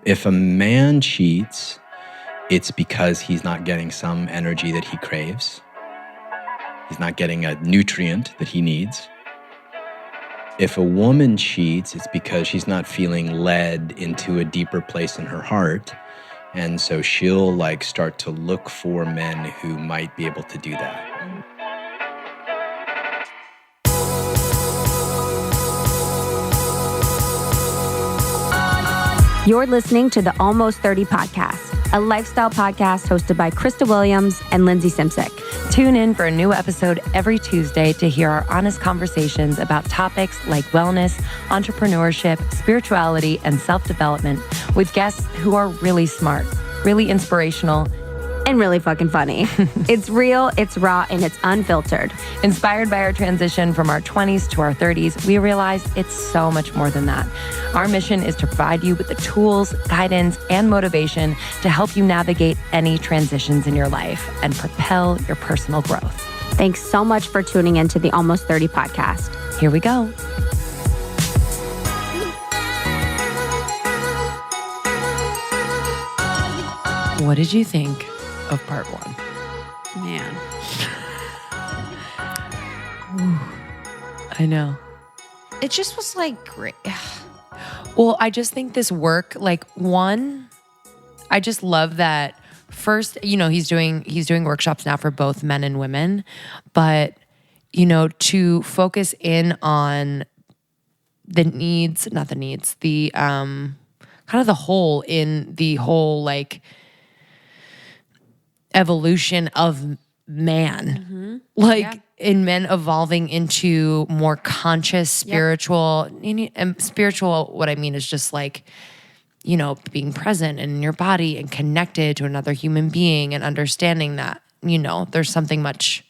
If a man cheats, it's because he's not getting some energy that he craves. He's not getting a nutrient that he needs. If a woman cheats, it's because she's not feeling led into a deeper place in her heart. And so she'll start to look for men who might be able to do that. You're listening to the Almost 30 podcast, a lifestyle podcast hosted by Krista Williams and Lindsay Simsick. Tune in for a new episode every Tuesday to hear our honest conversations about topics like wellness, entrepreneurship, spirituality, and self-development with guests who are really smart, really inspirational, and really fucking funny. It's real, it's raw, and it's unfiltered. Inspired by our transition from our 20s to our 30s, we realize it's so much more than that. Our mission is to provide you with the tools, guidance, and motivation to help you navigate any transitions in your life and propel your personal growth. Thanks so much for tuning into the Almost 30 podcast. Here we go. What did you think of part one? Man. I know. It just was great. Well, I just think this work, one, I just love that first, he's doing workshops now for both men and women, but, to focus in on the needs, not the needs, the, kind of the whole in the whole, evolution of man, in men evolving into more conscious, spiritual, and spiritual, what I mean is just being present in your body and connected to another human being and understanding that, there's something much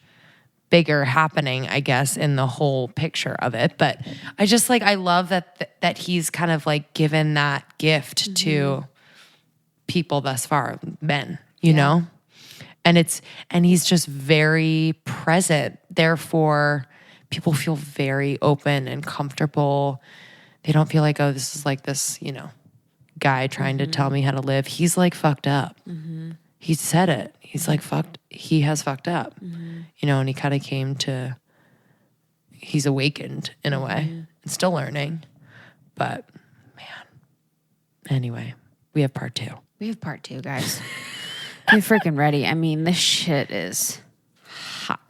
bigger happening, I guess, in the whole picture of it. But I just I love that he's kind of given that gift to people thus far, men, you know? And he's just very present. Therefore, people feel very open and comfortable. They don't feel like, oh, this is this, guy trying to tell me how to live. He's fucked up. He said it. He's fucked. He has fucked up, and he kind of came to, he's awakened in a way and still learning. But man, anyway, we have part two. We have part two, guys. Get freaking ready. I mean, this shit is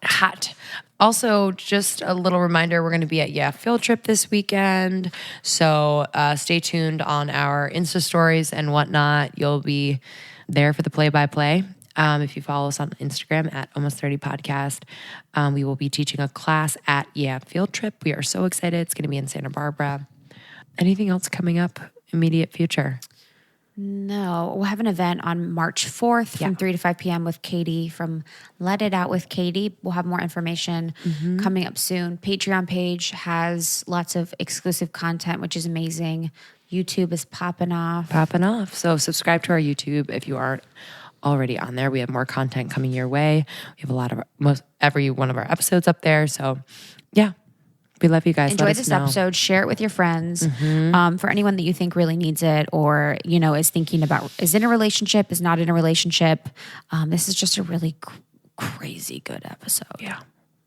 hot. Also, just a little reminder, we're going to be at Field Trip this weekend. So stay tuned on our Insta stories and whatnot. You'll be there for the play-by-play. If you follow us on Instagram at Almost 30 Podcast, we will be teaching a class at Field Trip. We are so excited. It's going to be in Santa Barbara. Anything else coming up immediate future? No, we'll have an event on March 4th from 3 to 5 p.m. with Katie from Let It Out with Katie. We'll have more information coming up soon. Patreon page has lots of exclusive content, which is amazing. YouTube is popping off. So subscribe to our YouTube if you aren't already on there. We have more content coming your way. We have a lot of every one of our episodes up there. So yeah. We love you guys. Enjoy this episode. Share it with your friends. For anyone that you think really needs it or, is thinking about, is in a relationship, is not in a relationship. This is just a really crazy good episode. Yeah.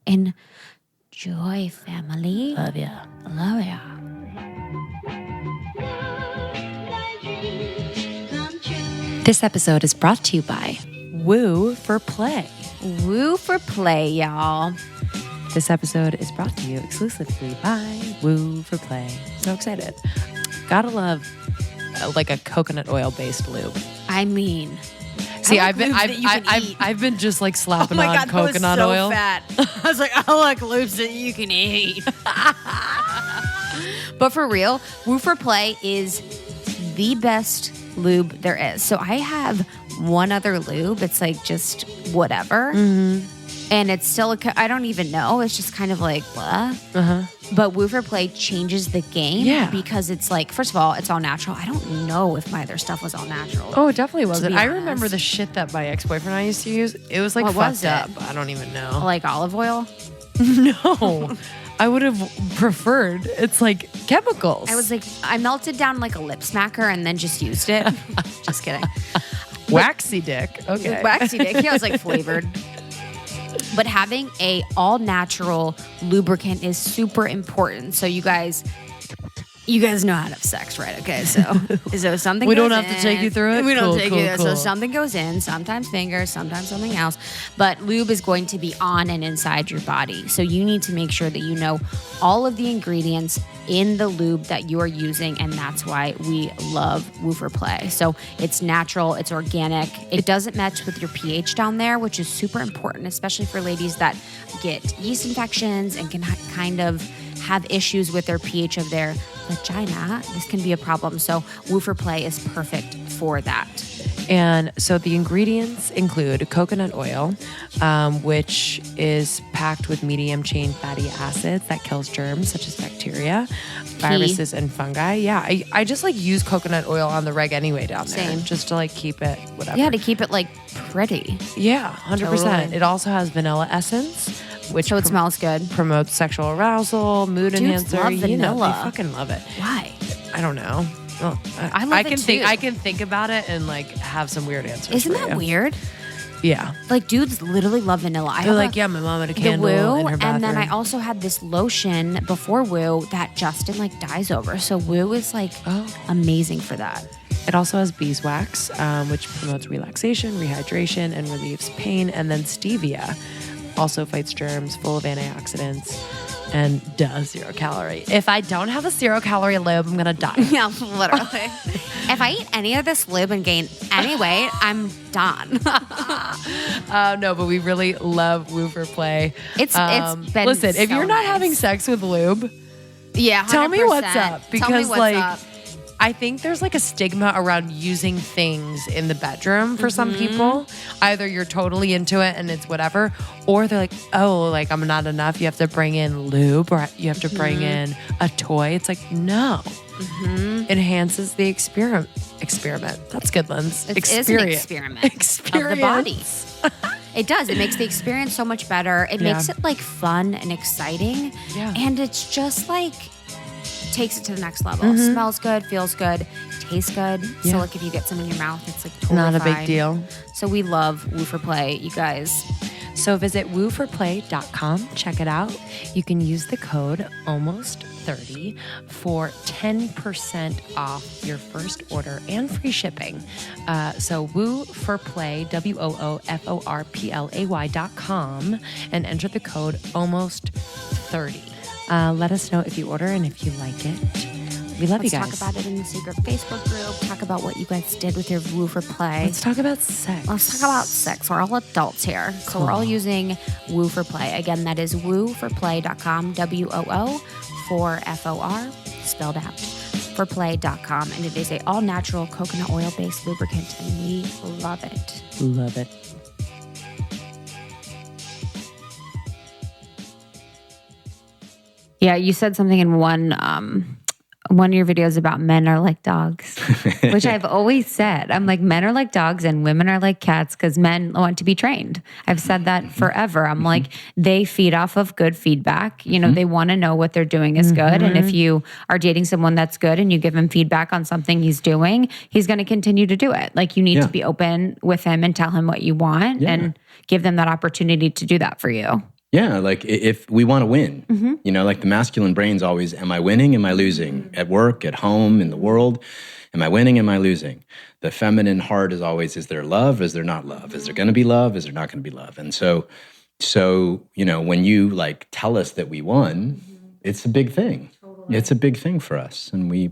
Enjoy, family. Love ya. Love ya. This episode is brought to you by Woo for Play. Woo for Play, y'all. This episode is brought to you exclusively by Woo for Play. So excited. Gotta love a coconut oil based lube. I mean, see, I've been just slapping on coconut oil. Fat. I was like, I like lubes that you can eat. But for real, Woo for Play is the best lube there is. So I have one other lube. It's just whatever. And it's silica. I don't even know. It's just kind of blah. But Woo for Play changes the game because it's first of all, it's all natural. I don't know if my other stuff was all natural. Oh, it definitely wasn't. I remember the shit that my ex-boyfriend and I used to use. It was fucked up. I don't even know. Like olive oil? No. I would have preferred. It's like chemicals. I was like, I melted down like a lip smacker and then just used it. Just kidding. waxy dick. Okay. Waxy dick. Yeah, I was like flavored. But having a all natural lubricant is super important. So you guys know how to have sex, right? Okay, so something we goes don't have to take you through it. We don't Cool, take cool, you there. cool. So something goes in, sometimes fingers, sometimes something else. But lube is going to be on and inside your body. So you need to make sure that you know all of the ingredients in the lube that you are using, and that's why we love Woo for Play. So it's natural, it's organic, it doesn't match with your pH down there, which is super important, especially for ladies that get yeast infections and can kind of have issues with their pH of their vagina. This can be a problem. So Woo for Play is perfect for that. And so the ingredients include coconut oil, which is packed with medium chain fatty acids that kills germs such as bacteria, viruses, and fungi. Yeah, I just like use coconut oil on the reg anyway down there. Same. Just to like keep it whatever. Yeah, to keep it like pretty. Yeah, 100%. Totally. It also has vanilla essence, which So it smells good. promotes sexual arousal, mood Dudes enhancer. love You know, vanilla. they fucking love it. Why? I don't know. Well, I love it too. I can think about it and like have some weird answers. Isn't for that you. weird? Yeah. Like dudes literally love vanilla. I They're have like, yeah, my mom had a the candle Woo, in her bathroom. and then I also had this lotion before Woo that Justin like dies over. So Woo is like amazing for that. It also has beeswax, which promotes relaxation, rehydration, and relieves pain. And then stevia also fights germs, full of antioxidants, and 0 calorie. If I don't have a 0 calorie lube, I'm gonna die. Yeah, literally. If I eat any of this lube and gain any weight, I'm done. No, but we really love Woo for Play. It's been listen, if so you're not nice. having sex with lube, Yeah, 100%. tell me what's up. Because Tell me what's like up. I think there's like a stigma around using things in the bedroom for some Mm-hmm. people. Either you're totally into it and it's whatever, or they're like, oh, like I'm not enough. You have to bring in lube or you have to bring in a toy. It's like, no. Enhances the experiment. That's good, Linz. It is an experiment of the body. It does. It makes the experience so much better. It makes it like fun and exciting. Yeah. And it's just like takes it to the next level. Smells good, feels good, tastes good. Yeah. So like if you get some in your mouth, it's like totally Not a big fine. deal. So we love Woo for Play, you guys. So visit wooforplay.com. Check it out. You can use the code almost30 for 10% off your first order and free shipping. So wooforplay, wooforplay.com, and enter the code almost30. Let us know if you order and if you like it. We love you guys. Let's talk about it in the secret Facebook group. Talk about what you guys did with your Woo for Play. Let's talk about sex. Let's talk about sex. We're all adults here. So we're all using Woo for Play. Again, that is wooforplay.com, WOO for FOR, spelled out, forplay.com. And it is a all-natural coconut oil-based lubricant, and we love it. Love it. Yeah, you said something in one of your videos about men are like dogs, which I've always said. I'm like, men are like dogs and women are like cats because men want to be trained. I've said that forever. I'm like, they feed off of good feedback. You know, they want to know what they're doing is good. And if you are dating someone that's good and you give him feedback on something he's doing, he's going to continue to do it. Like you need to be open with him and tell him what you want and give them that opportunity to do that for you. Yeah, like if we want to win, you know, like the masculine brain's always, am I winning? Am I losing? At work, at home, in the world, am I winning? Am I losing? The feminine heart is always, is there love? Is there not love? Is there going to be love? Is there not going to be love? And so, you know, when you like tell us that we won, it's a big thing. It's a big thing for us. And we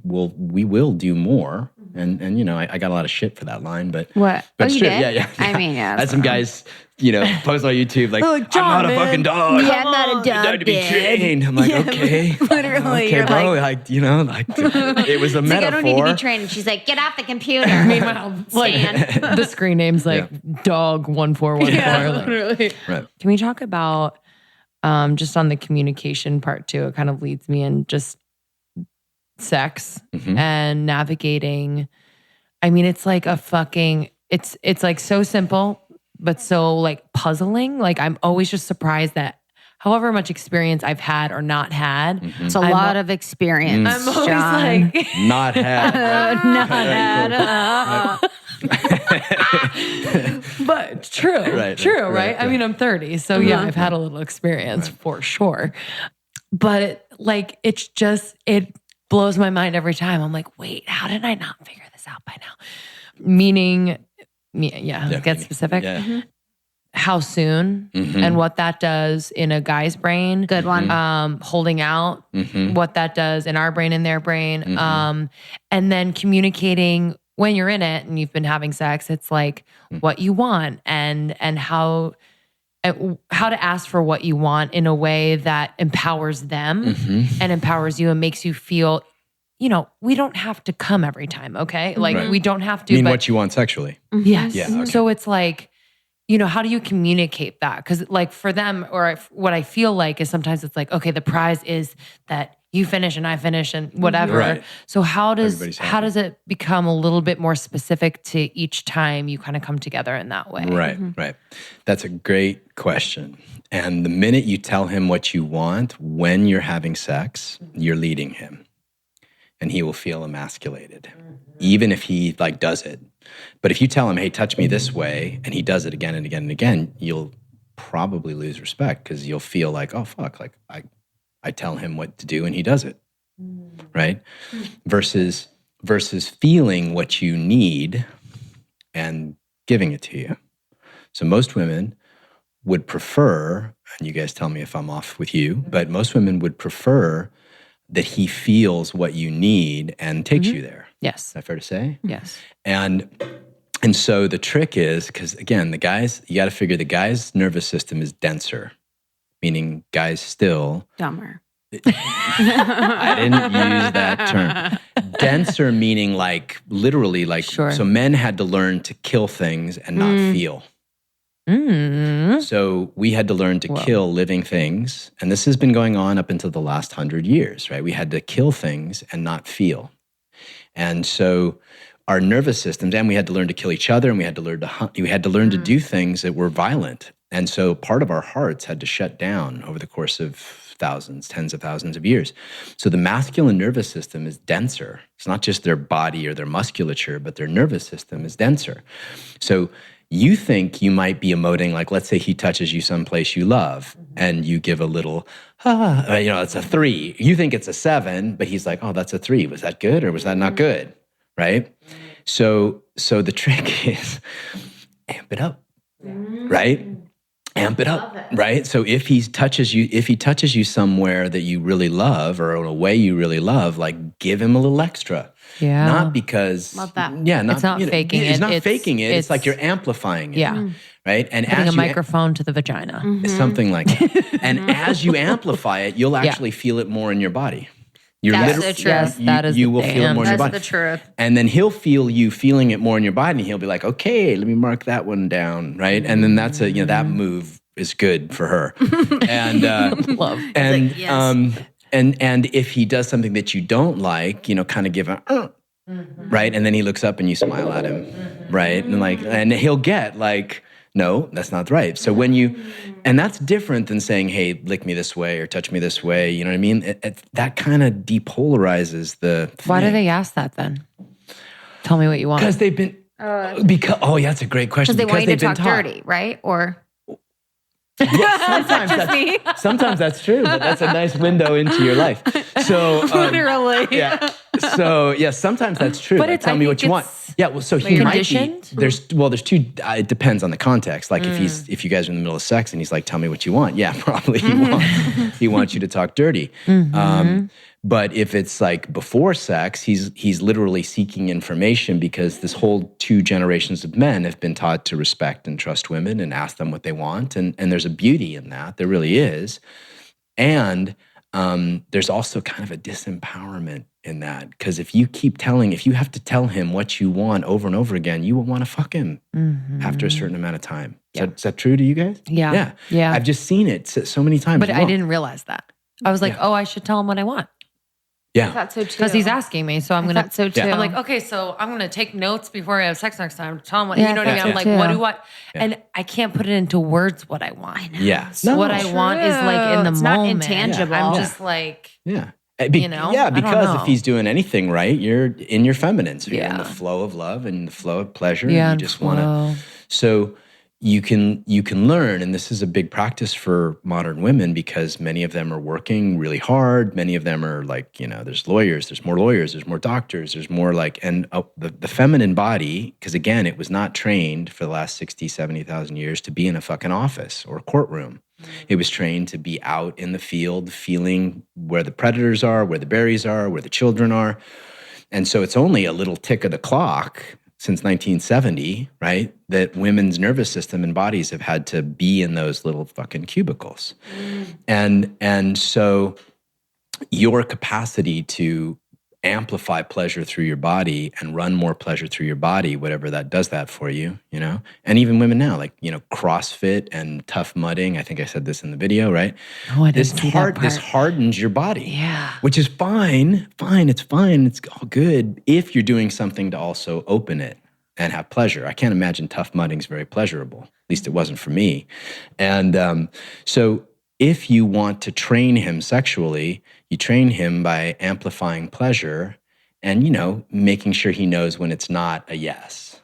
will do more. And you know, I got a lot of shit for that line, but What? But Oh, it's you true. did? Yeah. I mean, yeah. I had some guys, you know, post on YouTube like, I'm not a fucking dog. Yeah, I'm not a dog, I'm to be dude. trained. I'm like, okay. Literally, Okay, you're bro. Like, you know, like it was a Like, metaphor. I don't need to be trained. And she's like, get off the computer. Meanwhile, Stan. The screen name's like dog 1414. Like, literally. Right. can we talk about just on the communication part too? It kind of leads me in just sex and navigating. I mean, it's like a fucking, it's like so simple, but so like puzzling. Like I'm always just surprised at however much experience I've had or not had. It's a lot of experience, I'm always John. like, Not had. Not had. but true, Right, right? I mean, I'm 30, so yeah, I've had a little experience for sure. But it blows my mind every time. I'm like, wait, how did I not figure this out by now? Meaning, get specific. Yeah. How soon and what that does in a guy's brain. Good one. Holding out, what that does in our brain and their brain. And then communicating when you're in it and you've been having sex, it's like what you want and how to ask for what you want in a way that empowers them and empowers you and makes you feel, we don't have to come every time, okay? Like we don't have to. I mean, what you want sexually. Yes. Yeah, okay. So it's like, how do you communicate that? Because like for them, or what I feel like is sometimes it's like, okay, the prize is that you finish and I finish and whatever. Right. So how does Everybody's it become a little bit more specific to each time you kind of come together in that way? Right. That's a great question. And the minute you tell him what you want when you're having sex, you're leading him. And he will feel emasculated, even if he does it. But if you tell him, hey, touch me this way, and he does it again and again and again, you'll probably lose respect because you'll feel like, oh, fuck, like I tell him what to do and he does it, right? Versus feeling what you need and giving it to you. So most women would prefer, and you guys tell me if I'm off with you, but most women would prefer that he feels what you need and takes you there. Yes. Is that fair to say? Yes. And so the trick is, because again, you got to figure the guy's nervous system is denser, meaning guys still. Dumber. I didn't use that term. Denser meaning literally Sure. So men had to learn to kill things and not feel. So we had to learn to kill living things. And this has been going on up until the last 100 years, right? We had to kill things and not feel. And so our nervous systems, and we had to learn to kill each other, and we had to learn to hunt. We had to learn to do things that were violent. And so part of our hearts had to shut down over the course of thousands, tens of thousands of years. So the masculine nervous system is denser. It's not just their body or their musculature, but their nervous system is denser. So you think you might be emoting, let's say he touches you someplace you love, and you give a little, it's a 3. You think it's a 7, but he's like, oh, that's a 3. Was that good or was that not good? Right? So the trick is amp it up, right? Amp it up, right? So if he touches you somewhere that you really love or in a way you really love, give him a little extra. Yeah. Not because Love that. Yeah, It's not faking it. It's not faking it. It's like you're amplifying it. Yeah. Right? And Putting as a microphone to the vagina. something like that. And as you amplify it, you'll actually feel it more in your body. That's the truth. Yes, that is you the will feel it more in your That's body. the truth. And then he'll feel you feeling it more in your body, and he'll be like, okay, let me mark that one down, right? And then that's that move is good for her. And Love. and yes. and if he does something that you don't like, kind of give a right, and then he looks up and you smile at him, right, and he'll get no, that's not right. So and that's different than saying, hey, lick me this way or touch me this way. You know what I mean? That kind of depolarizes the thing. Why do they ask that then? Tell me what you want. Because they've been. That's a great question. Because they want you to they've been talk taught. dirty, right? Or sometimes that's true, but that's a nice window into your life. So Literally. yeah. So sometimes that's true. But Tell me what you want. Yeah. Well, so he might be. Conditioned? There's two. It depends on the context. If you guys are in the middle of sex and he's like, "Tell me what you want," yeah, probably he wants you to talk dirty. But if it's before sex, he's literally seeking information because this whole 2 generations of men have been taught to respect and trust women and ask them what they want, and there's a beauty in that. There really is, and there's also kind of a disempowerment in that because if you have to tell him what you want over and over again, you will want to fuck him after a certain amount of time. Is that true to you guys? Yeah. I've just seen it so many times. But I didn't realize that. I was like, oh, I should tell him what I want. Yeah. I thought so too. Because he's asking me, so I'm gonna. thought so too. I'm like, okay, so I'm gonna take notes before I have sex next time. Tell him what Yeah, you know what I mean. I I'm thought like, so what too. do I? And I can't put it into words what I want. I know. Yeah. What I want is like in the It's moment. not intangible. I'm just like, Yeah. You know? Yeah, I don't because if know. he's doing anything right, you're in your feminine. So you're in the Yeah. flow of love and the flow of pleasure. Yeah, And you and just want to. flow. So you can learn, and this is a big practice for modern women because many of them are working really hard. Many of them are like, there's lawyers, there's more doctors, there's more like, and the feminine body, because again, it was not trained for the last 60, 70,000 years to be in a fucking office or a courtroom. It was trained to be out in the field, feeling where the predators are, where the berries are, where the children are. And so it's only a little tick of the clock since 1970, right, that women's nervous system and bodies have had to be in those little fucking cubicles. And so your capacity to amplify pleasure through your body and run more pleasure through your body, whatever that does that for you, and even women now, like, CrossFit and tough mudding. I think I said this in the video, right? Oh, I didn't see that part. This hardens your body. Yeah. Which is fine. It's fine. It's all good if you're doing something to also open it and have pleasure. I can't imagine tough mudding is very pleasurable. At least it wasn't for me. And so if you want to train him sexually, you train him by amplifying pleasure and, making sure he knows when it's not a yes.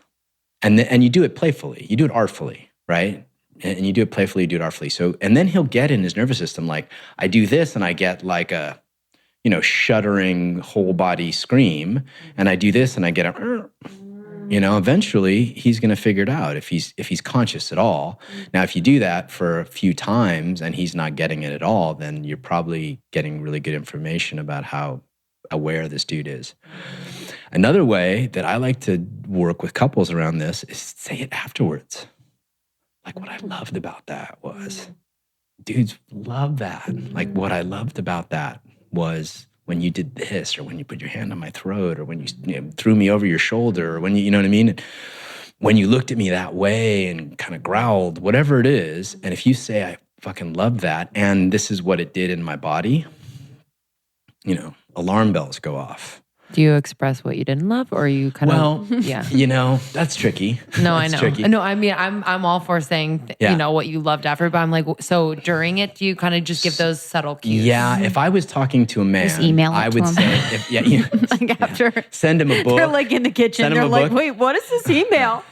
And you do it playfully. You do it artfully, right? And you do it playfully, you do it artfully. So, and then he'll get in his nervous system, like, I do this and I get like a, shuddering whole body scream. And I do this and I get a, eventually he's going to figure it out if he's conscious at all. Now, if you do that for a few times and he's not getting it at all, then you're probably getting really good information about how aware this dude is. Another way that I like to work with couples around this is say it afterwards. Like, what I loved about that was, dudes love that. Like, what I loved about that was when you did this, or when you put your hand on my throat, or when you threw me over your shoulder, or when you know what I mean? When you looked at me that way and kind of growled, whatever it is. And if you say, I fucking love that, and this is what it did in my body, alarm bells go off. Do you express what you didn't love, or are you kind of? Yeah. That's tricky. No, I know. Tricky. No, I mean, I'm all for saying, what you loved after, but I'm like, so during it, do you kind of just give those subtle cues? Yeah, if I was talking to a man, Just email it I to would him. say, Like after send him a book. they're like in the kitchen, Send him they're a like, book. wait, what is this email?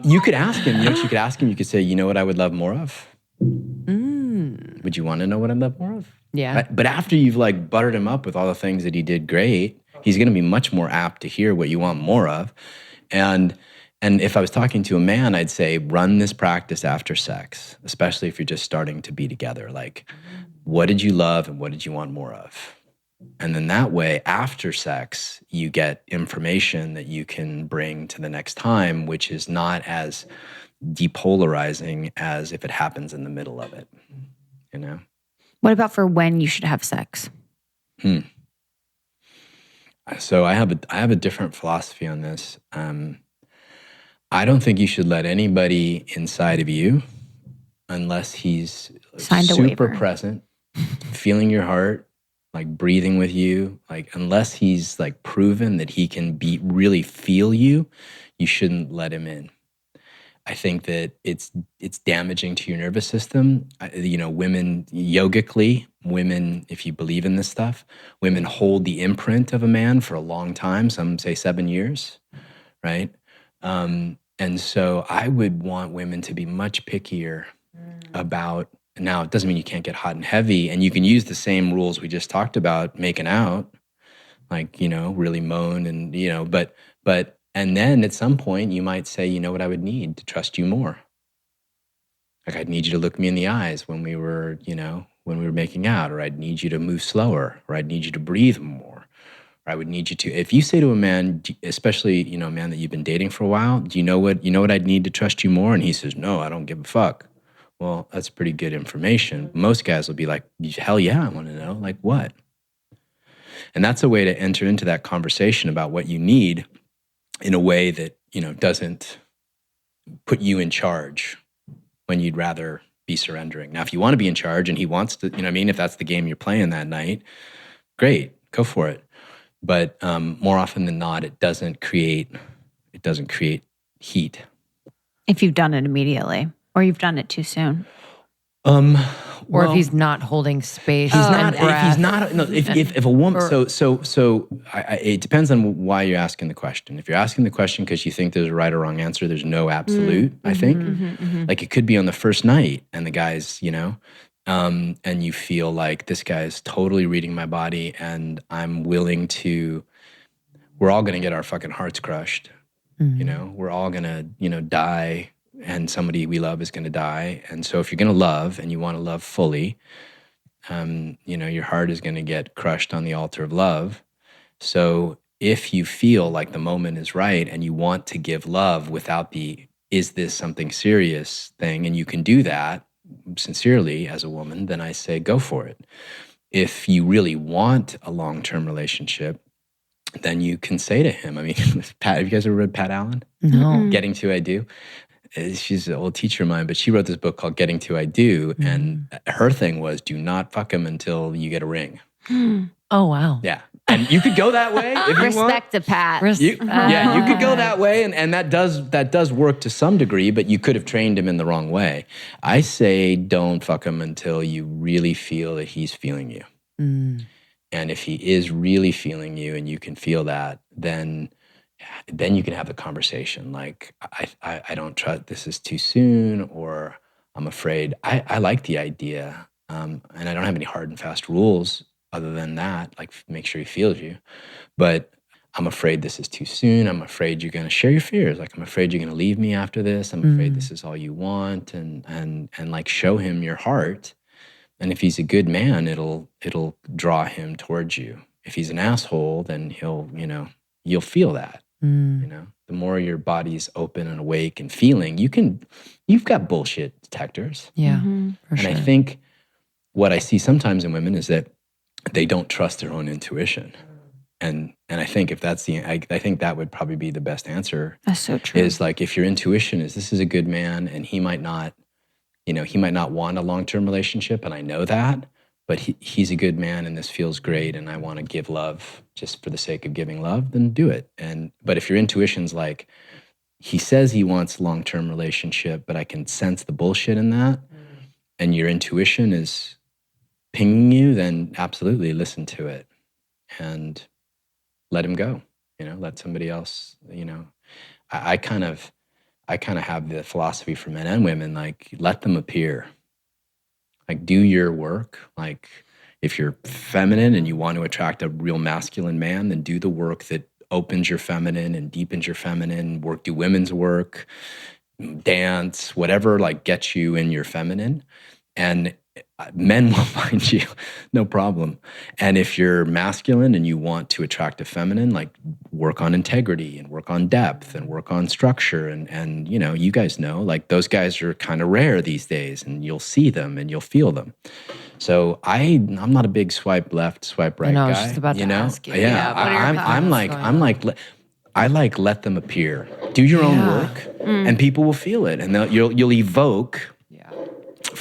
You could ask him. You know what you could ask him? You could say, you know what I would love more of? Would you want to know what I'd love more of? Yeah. But after you've like buttered him up with all the things that he did great, he's going to be much more apt to hear what you want more of. And if I was talking to a man, I'd say run this practice after sex, especially if you're just starting to be together. Like, what did you love and what did you want more of? And then that way, after sex, you get information that you can bring to the next time, which is not as depolarizing as if it happens in the middle of it, What about for when you should have sex? So I have a different philosophy on this. I don't think you should let anybody inside of you unless he's Signed a super waiver. present, feeling your heart, like breathing with you. Like, unless he's like proven that he can really feel you, you shouldn't let him in. I think that it's damaging to your nervous system. Women, yogically, if you believe in this stuff, women hold the imprint of a man for a long time. Some say 7 years, right? And so I would want women to be much pickier about, now it doesn't mean you can't get hot and heavy, and you can use the same rules we just talked about, making out, like, really moan and, but and then at some point you might say, you know what I would need to trust you more? Like, I'd need you to look me in the eyes when we were making out, or I'd need you to move slower, or I'd need you to breathe more, or I would need you to, if you say to a man, especially, a man that you've been dating for a while, do you know what I'd need to trust you more? And he says, no, I don't give a fuck. Well, that's pretty good information. Most guys will be like, hell yeah, I want to know. Like, what? And that's a way to enter into that conversation about what you need in a way that, doesn't put you in charge when you'd rather be surrendering. Now, if you want to be in charge and he wants to, if that's the game you're playing that night, great. go for it. But more often than not, it doesn't create heat. If you've done it immediately or you've done it too soon. Or if he's not holding space, if a woman, it depends on why you're asking the question. If you're asking the question because you think there's a right or wrong answer, there's no absolute. I think, like it could be on the first night, and the guy's, and you feel like this guy's totally reading my body, and I'm willing to. We're all gonna get our fucking hearts crushed. We're all gonna, die. And somebody we love is going to die. And so if you're going to love and you want to love fully, your heart is going to get crushed on the altar of love. So if you feel like the moment is right and you want to give love without the, is this something serious thing, and you can do that sincerely as a woman, then I say, go for it. If you really want a long-term relationship, then you can say to him, Pat, have you guys ever read Pat Allen? No. Getting to I Do? She's an old teacher of mine, but she wrote this book called Getting to I Do. And her thing was, do not fuck him until you get a ring. Oh, wow. Yeah. And you could go that way if you Respect to Pat. you could go that way. And that does work to some degree, but you could have trained him in the wrong way. I say, don't fuck him until you really feel that he's feeling you. And if he is really feeling you and you can feel that, then you can have the conversation like, I don't trust, this is too soon, or I'm afraid. I like the idea, and I don't have any hard and fast rules other than that, like make sure he feels you. But I'm afraid this is too soon. I'm afraid you're going to share your fears. Like, I'm afraid you're going to leave me after this. I'm afraid this is all you want, and like show him your heart. And if he's a good man, it'll draw him towards you. If he's an asshole, then you'll feel that. The more your body's open and awake and feeling, you've got bullshit detectors. Yeah, for and sure. I think what I see sometimes in women is that they don't trust their own intuition. And I think if that's I think that would probably be the best answer. That's so true. Is like, if your intuition is, this is a good man and he might not want a long-term relationship, and I know that, but he's a good man and this feels great and I want to give love just for the sake of giving love, then do it. But if your intuition's like, he says he wants a long-term relationship, but I can sense the bullshit in that, and your intuition is pinging you, then absolutely listen to it and let him go. Let somebody else, I kind of have the philosophy for men and women, like, let them appear. Like, do your work. Like, if you're feminine and you want to attract a real masculine man, then do the work that opens your feminine and deepens your feminine. Do women's work, dance, whatever, like, gets you in your feminine. And men will find you, no problem. And if you're masculine and you want to attract a feminine, like, work on integrity and work on depth and work on structure. And you guys know, like, those guys are kind of rare these days, and you'll see them and you'll feel them. So I'm not a big swipe left, swipe right guy. I was just about to ask you. Yeah, I like let them appear. Do your own work, and people will feel it, and you'll evoke.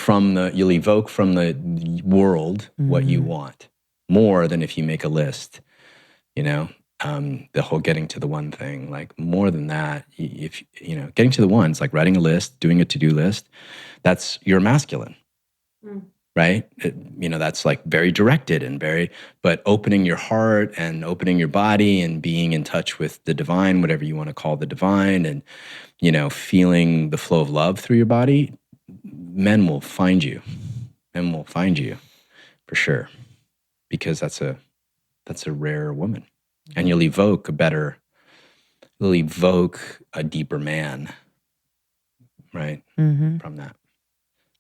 You'll evoke from the world what you want, more than if you make a list. The whole getting to the one thing, like, more than that. If getting to the one, it's like writing a list, doing a to-do list. You're masculine, right? That's like very directed and but opening your heart and opening your body and being in touch with the divine, whatever you want to call the divine, and feeling the flow of love through your body. Men will find you. Men will find you for sure, because that's a rare woman, and you'll evoke a deeper man, right? From that.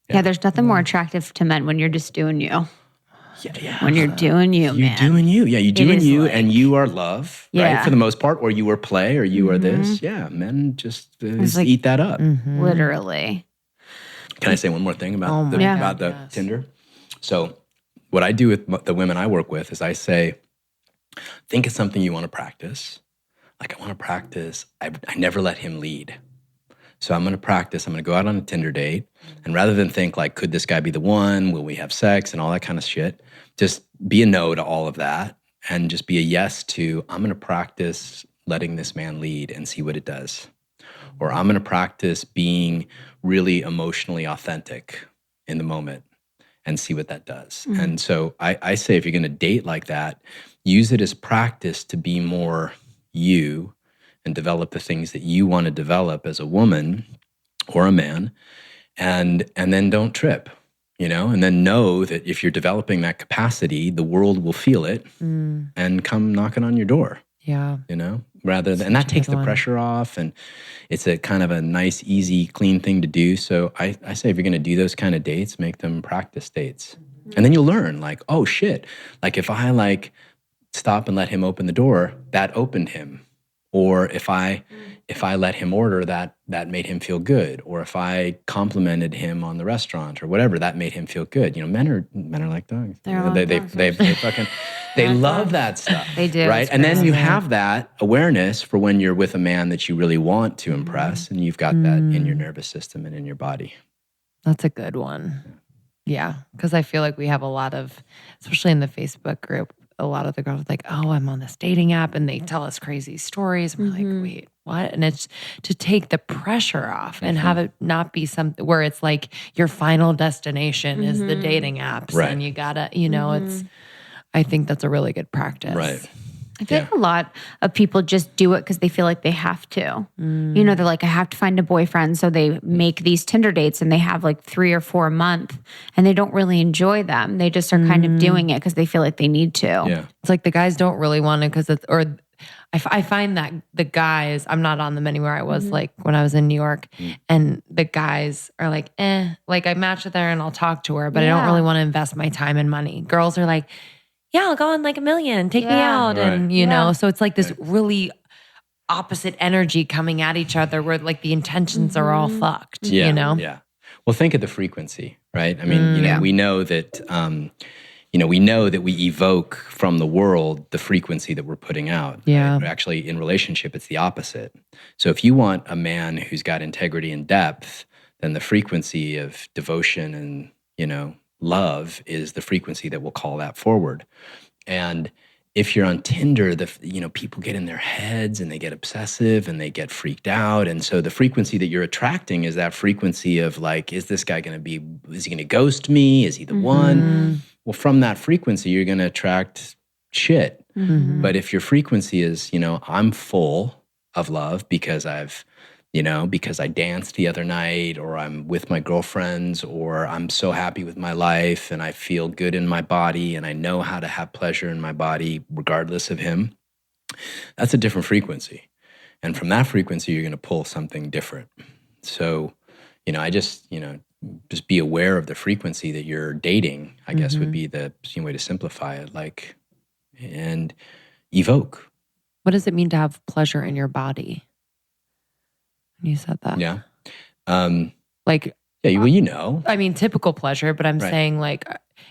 Yeah, there's nothing more attractive to men when you're just doing you. Yeah. When you're doing you, man. You're doing you. Yeah, you're doing you, and you are love, right? Yeah. For the most part, or you are play, or you are this. Yeah, men just eat that up. Literally. Can I say one more thing about the Tinder? So what I do with the women I work with is I say, think of something you want to practice. Like, I want to practice, I never let him lead. So I'm going to practice, I'm going to go out on a Tinder date. And rather than think like, could this guy be the one? Will we have sex and all that kind of shit? Just be a no to all of that. and just be a yes to, I'm going to practice letting this man lead and see what it does. Or I'm going to practice being really emotionally authentic in the moment and see what that does. Mm-hmm. And so I say, if you're going to date like that, use it as practice to be more you and develop the things that you want to develop as a woman or a man, and then don't trip, and then know that if you're developing that capacity, the world will feel it and come knocking on your door. Yeah. Rather than, and that takes the pressure off, and it's a kind of a nice, easy, clean thing to do. So I say, if you're going to do those kind of dates, make them practice dates. And then you'll learn, like, oh shit, like if I stop and let him open the door, that opened him. Or if I let him order, that made him feel good. Or if I complimented him on the restaurant or whatever, that made him feel good. Men are like dogs. They love that stuff. They do. Right? And then you have that awareness for when you're with a man that you really want to impress, and you've got that in your nervous system and in your body. That's a good one. Yeah. Because I feel like we have a lot of, especially in the Facebook group, a lot of the girls are like, oh, I'm on this dating app, and they tell us crazy stories. And we're like, wait, what? And it's to take the pressure off and have it not be something where it's like your final destination is the dating apps. Right. And you gotta, I think that's a really good practice. Right. I feel like a lot of people just do it because they feel like they have to. They're like, I have to find a boyfriend. So they make these Tinder dates, and they have 3 or 4 a month, and they don't really enjoy them. They just are kind of doing it because they feel like they need to. Yeah. It's like the guys don't really want it because I find that the guys, I'm not on them anymore. I was when I was in New York, and the guys are like, I match with her and I'll talk to her, but I don't really want to invest my time and money. Girls are like, yeah, I'll go on $1 million, take me out. Right. And, so it's like this really opposite energy coming at each other where the intentions are all fucked, Yeah. Well, think of the frequency, right? I mean, we know that, we evoke from the world the frequency that we're putting out. Yeah. Right? Actually, in relationship, it's the opposite. So if you want a man who's got integrity and depth, then the frequency of devotion and, love is the frequency that will call that forward. And if you're on Tinder, people get in their heads and they get obsessive and they get freaked out. And so the frequency that you're attracting is that frequency of is this guy is he going to ghost me? Is he the one? Well, from that frequency, you're going to attract shit. But if your frequency is, I'm full of love because because I danced the other night, or I'm with my girlfriends, or I'm so happy with my life and I feel good in my body and I know how to have pleasure in my body regardless of him, that's a different frequency. And from that frequency, you're going to pull something different. So, I just be aware of the frequency that you're dating, I guess would be the way to simplify it, and evoke. What does it mean to have pleasure in your body? You said that. Yeah. Well, I mean, typical pleasure, but I'm saying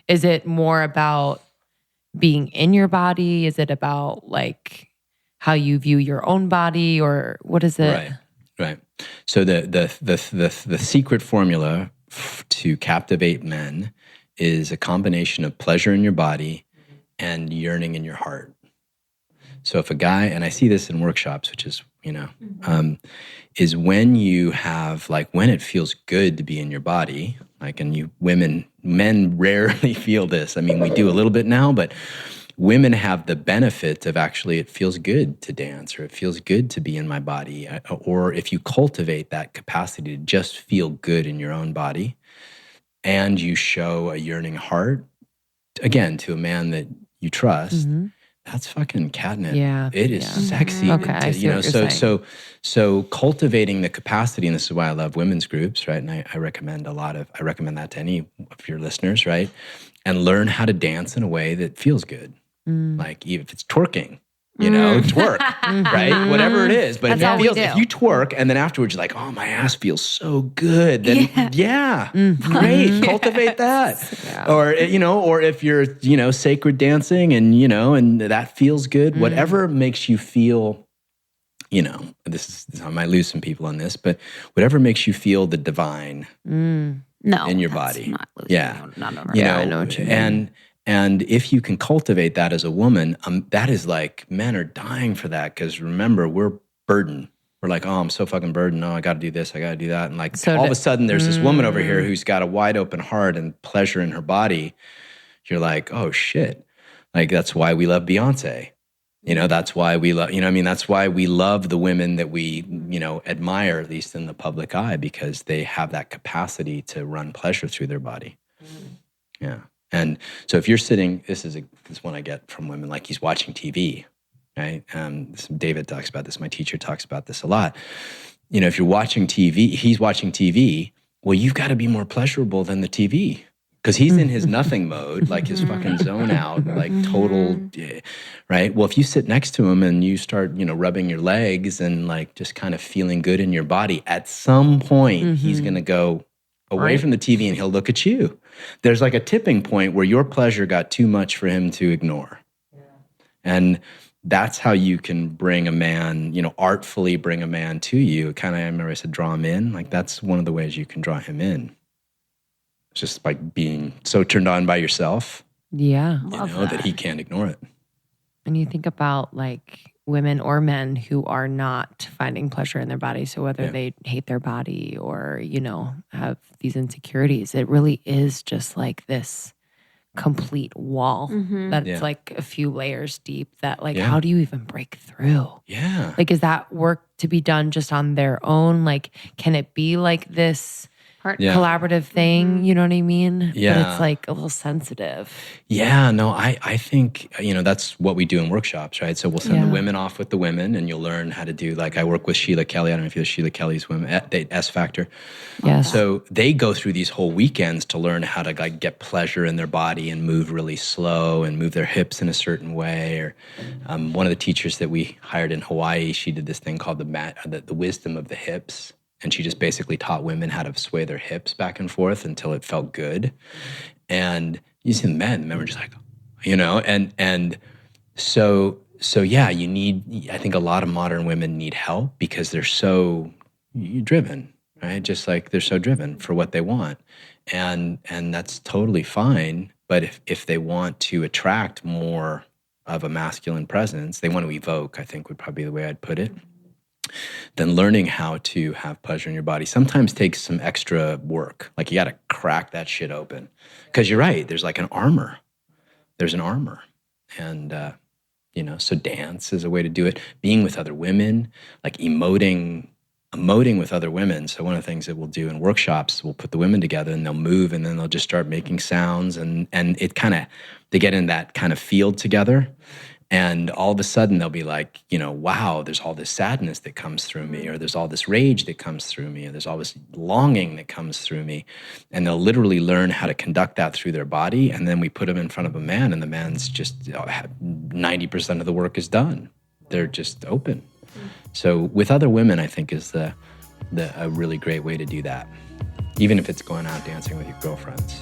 is it more about being in your body? Is it about how you view your own body, or what is it? Right. So the secret formula to captivate men is a combination of pleasure in your body and yearning in your heart. So if a guy, and I see this in workshops, which is, is when you have, when it feels good to be in your body, and men rarely feel this. I mean, we do a little bit now, but women have the benefit of actually, it feels good to dance, or it feels good to be in my body. Or if you cultivate that capacity to just feel good in your own body, and you show a yearning heart, again, to a man that you trust, that's fucking catnip. Yeah. It is sexy. Okay, I see what you're saying. So cultivating the capacity, and this is why I love women's groups, right? And I recommend that to any of your listeners, right? And learn how to dance in a way that feels good. Even if it's twerking, twerk, right? Whatever it is. But if you twerk and then afterwards you're like, oh, my ass feels so good, then great, cultivate that. Yeah. Or, or if you're, sacred dancing and that feels good, whatever makes you feel, I might lose some people on this, but whatever makes you feel the divine in your body. Not losing, yeah. not over. I know what you mean. And if you can cultivate that as a woman, that is like, men are dying for that. Because remember, we're burdened. We're like, oh, I'm so fucking burdened. Oh, I got to do this. I got to do that. And like all of a sudden there's this woman over here who's got a wide open heart and pleasure in her body. You're like, oh shit. Like, that's why we love Beyonce. That's why we love, that's why we love the women that we, admire, at least in the public eye, because they have that capacity to run pleasure through their body. Yeah. And so if you're sitting, this one I get from women, like he's watching TV, right? David talks about this. My teacher talks about this a lot. If you're watching TV, he's watching TV, well, you've got to be more pleasurable than the TV. Because he's in his nothing mode, like his fucking zone out, like total, right? Well, if you sit next to him and you start, rubbing your legs and like just kind of feeling good in your body, at some point he's going to go away from the TV and he'll look at you. There's like a tipping point where your pleasure got too much for him to ignore. Yeah. And that's how you can bring a man, artfully bring a man to you. Kind of, I remember I said, draw him in. Like, that's one of the ways you can draw him in. Just by being so turned on by yourself. Yeah. That he can't ignore it. And you think about like women or men who are not finding pleasure in their body. So whether they hate their body or, have these insecurities, it really is just like this complete wall that's like a few layers deep that like, how do you even break through? Yeah. Like, is that work to be done just on their own? Like, can it be like this collaborative thing, you know what I mean? Yeah. But it's like a little sensitive. Yeah, no, I think, that's what we do in workshops, right? So we'll send the women off with the women and you'll learn how to do, like I work with Sheila Kelly. I don't know if you know Sheila Kelly's women, S Factor. Yes. So they go through these whole weekends to learn how to like get pleasure in their body and move really slow and move their hips in a certain way. Or one of the teachers that we hired in Hawaii, she did this thing called the wisdom of the hips. And she just basically taught women how to sway their hips back and forth until it felt good. And you see the men were just like, and so yeah, you need, I think a lot of modern women need help because they're so driven, right? Just like they're so driven for what they want. And that's totally fine. But if they want to attract more of a masculine presence, they want to evoke, I think would probably be the way I'd put it. Then learning how to have pleasure in your body sometimes takes some extra work. Like you got to crack that shit open. Because you're right, there's like an armor. There's an armor. And, so dance is a way to do it. Being with other women, like emoting with other women. So one of the things that we'll do in workshops, we'll put the women together and they'll move and then they'll just start making sounds. And it kind of, they get in that kind of field together. And all of a sudden they'll be like, wow, there's all this sadness that comes through me, or there's all this rage that comes through me, or there's all this longing that comes through me. And they'll literally learn how to conduct that through their body. And then we put them in front of a man and the man's just 90% of the work is done. They're just open. So with other women, I think is a really great way to do that, even if it's going out dancing with your girlfriends.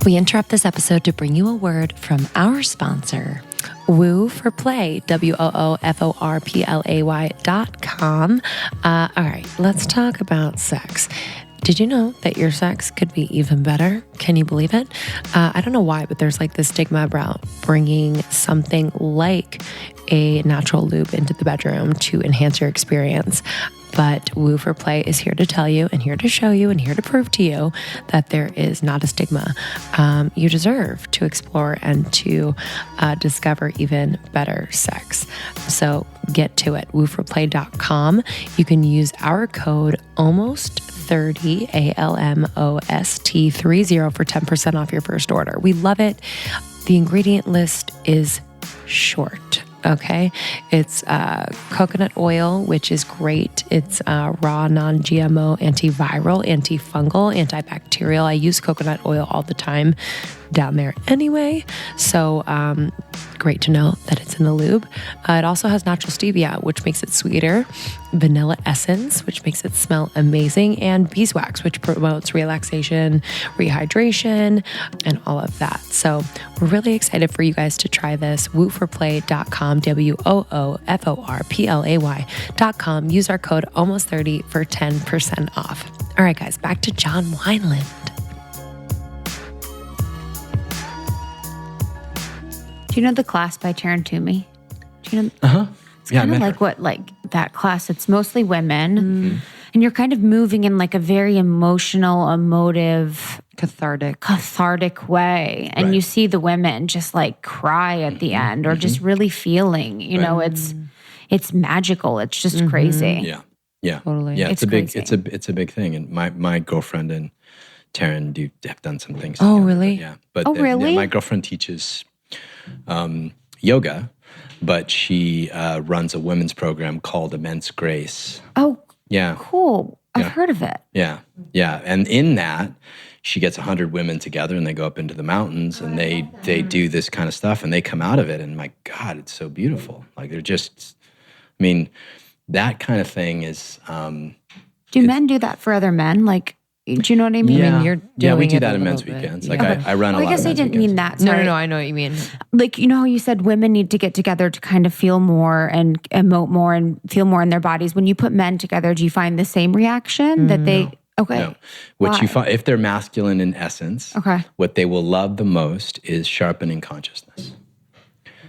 We interrupt this episode to bring you a word from our sponsor, Woo for Play, WOOFORPLAY.com. All right, let's talk about sex. Did you know that your sex could be even better? Can you believe it? I don't know why, but there's like this stigma about bringing something like a natural lube into the bedroom to enhance your experience. But Woo for Play is here to tell you and here to show you and here to prove to you that there is not a stigma. You deserve to explore and to discover even better sex. So get to it, wooforplay.com. You can use our code ALMOST30, ALMOST30 for 10% off your first order. We love it. The ingredient list is short. Okay. It's coconut oil, which is great. It's raw, non-GMO, antiviral, antifungal, antibacterial. I use coconut oil all the time down there anyway. So great to know that it's in the lube. It also has natural stevia, which makes it sweeter, vanilla essence, which makes it smell amazing, and beeswax, which promotes relaxation, rehydration, and all of that. So we're really excited for you guys to try this. Wooforplay.com, WOOFORPLAY.com. Use our code ALMOST30 for 10% off. All right, guys, back to John Wineland. Do you know the class by Taryn Toomey? Do you know? It's Yeah, I kind of met like her. what, like that class. It's mostly women. And you're kind of moving in like a very emotional, emotive, cathartic way. And Right. you see the women just like cry at the end or just really feeling, you know, it's magical. It's just crazy. Yeah. Yeah. Totally. Yeah. It's a big, crazy. it's a big thing. And my girlfriend and Taryn have done some things Oh, together, really? But yeah. But Oh, really? my girlfriend teaches yoga, but she runs a women's program called Immense Grace. Oh, Yeah. cool. I've heard of it. Yeah. Yeah. And in that, she gets 100 women together and they go up into the mountains and they do this kind of stuff and they come out of it. And my God, it's so beautiful. Like they're just, I mean, that kind of thing is. Do men do that for other men? Like, do you know what I mean? Yeah. you're Yeah, we doing do it that a in men's little bit. weekends. Yeah. Like I run a I lot guess of I men's didn't weekends. mean that. No, Sorry. I know what you mean. Like, you know how you said women need to get together to kind of feel more and emote more and feel more in their bodies. When you put men together, do you find the same reaction that they, okay. No. What you Why? find, if they're masculine in essence, Okay. what they will love the most is sharpening consciousness.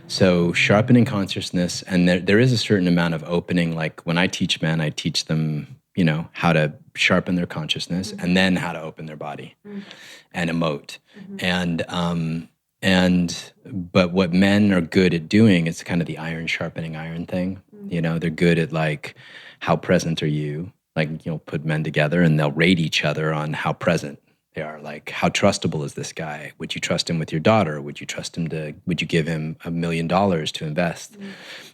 So sharpening consciousness, and there is a certain amount of opening. Like when I teach men, I teach them, you know, how to sharpen their consciousness and then how to open their body and emote. But what men are good at doing is kind of the iron sharpening iron thing. You know, they're good at like, how present are you? Like, you know, put men together and they'll rate each other on how present they are. Like, how trustable is this guy? Would you trust him with your daughter? Would you give him $1 million to invest?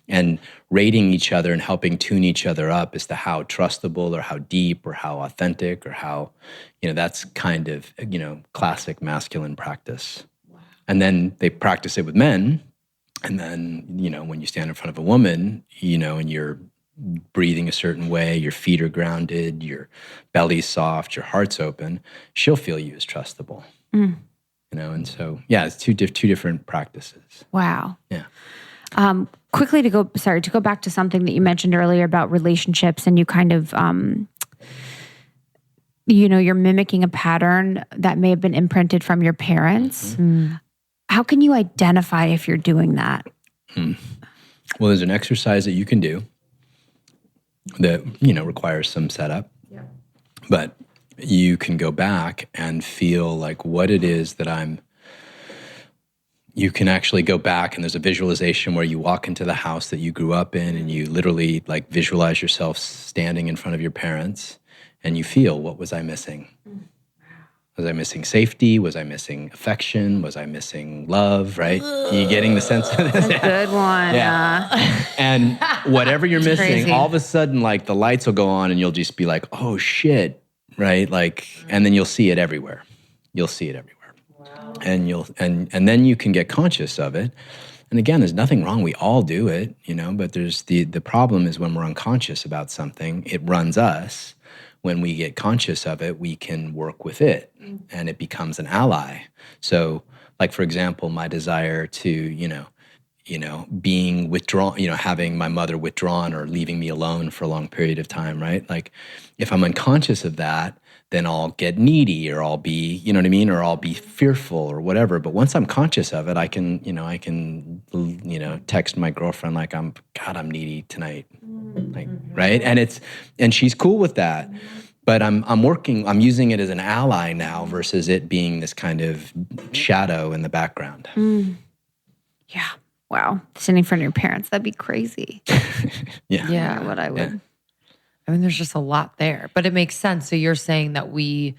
And rating each other and helping tune each other up as to how trustable or how deep or how authentic or how, you know, that's kind of, you know, classic masculine practice. And then they practice it with men. And then, you know, when you stand in front of a woman, you know, and you're breathing a certain way, your feet are grounded, your belly's soft, your heart's open, she'll feel you as trustable. You know, and so, yeah, it's two different practices. Wow. Yeah. Quickly to go back to something that you mentioned earlier about relationships and you kind of, you know, you're mimicking a pattern that may have been imprinted from your parents. How can you identify if you're doing that? Well, there's an exercise that you can do that, you know, requires some setup. Yeah. But you can go back and feel like what it is that you can actually go back and there's a visualization where you walk into the house that you grew up in and you literally like visualize yourself standing in front of your parents and you feel, what was I missing? Was I missing safety? Was I missing affection? Was I missing love? Right? You getting the sense of this? Good one. Yeah. And whatever you're missing, crazy. all of a sudden, like the lights will go on and you'll just be like, oh shit. Right? Like, and then you'll see it everywhere. You'll see it everywhere. Wow. And then you can get conscious of it. And again, there's nothing wrong. We all do it, you know, but there's the problem is when we're unconscious about something, it runs us. When we get conscious of it, we can work with it and it becomes an ally. So like, for example, my desire to, you know, being withdrawn, you know, having my mother withdrawn or leaving me alone for a long period of time, right? Like if I'm unconscious of that, then I'll get needy or I'll be, you know what I mean? Or I'll be fearful or whatever. But once I'm conscious of it, I can text my girlfriend like, I'm needy tonight. Like, right? And she's cool with that. But I'm using it as an ally now versus it being this kind of shadow in the background. Yeah. Wow. Sitting in front of your parents, that'd be crazy. Yeah. I don't know what I would. Yeah. I mean, there's just a lot there, but it makes sense. So you're saying that we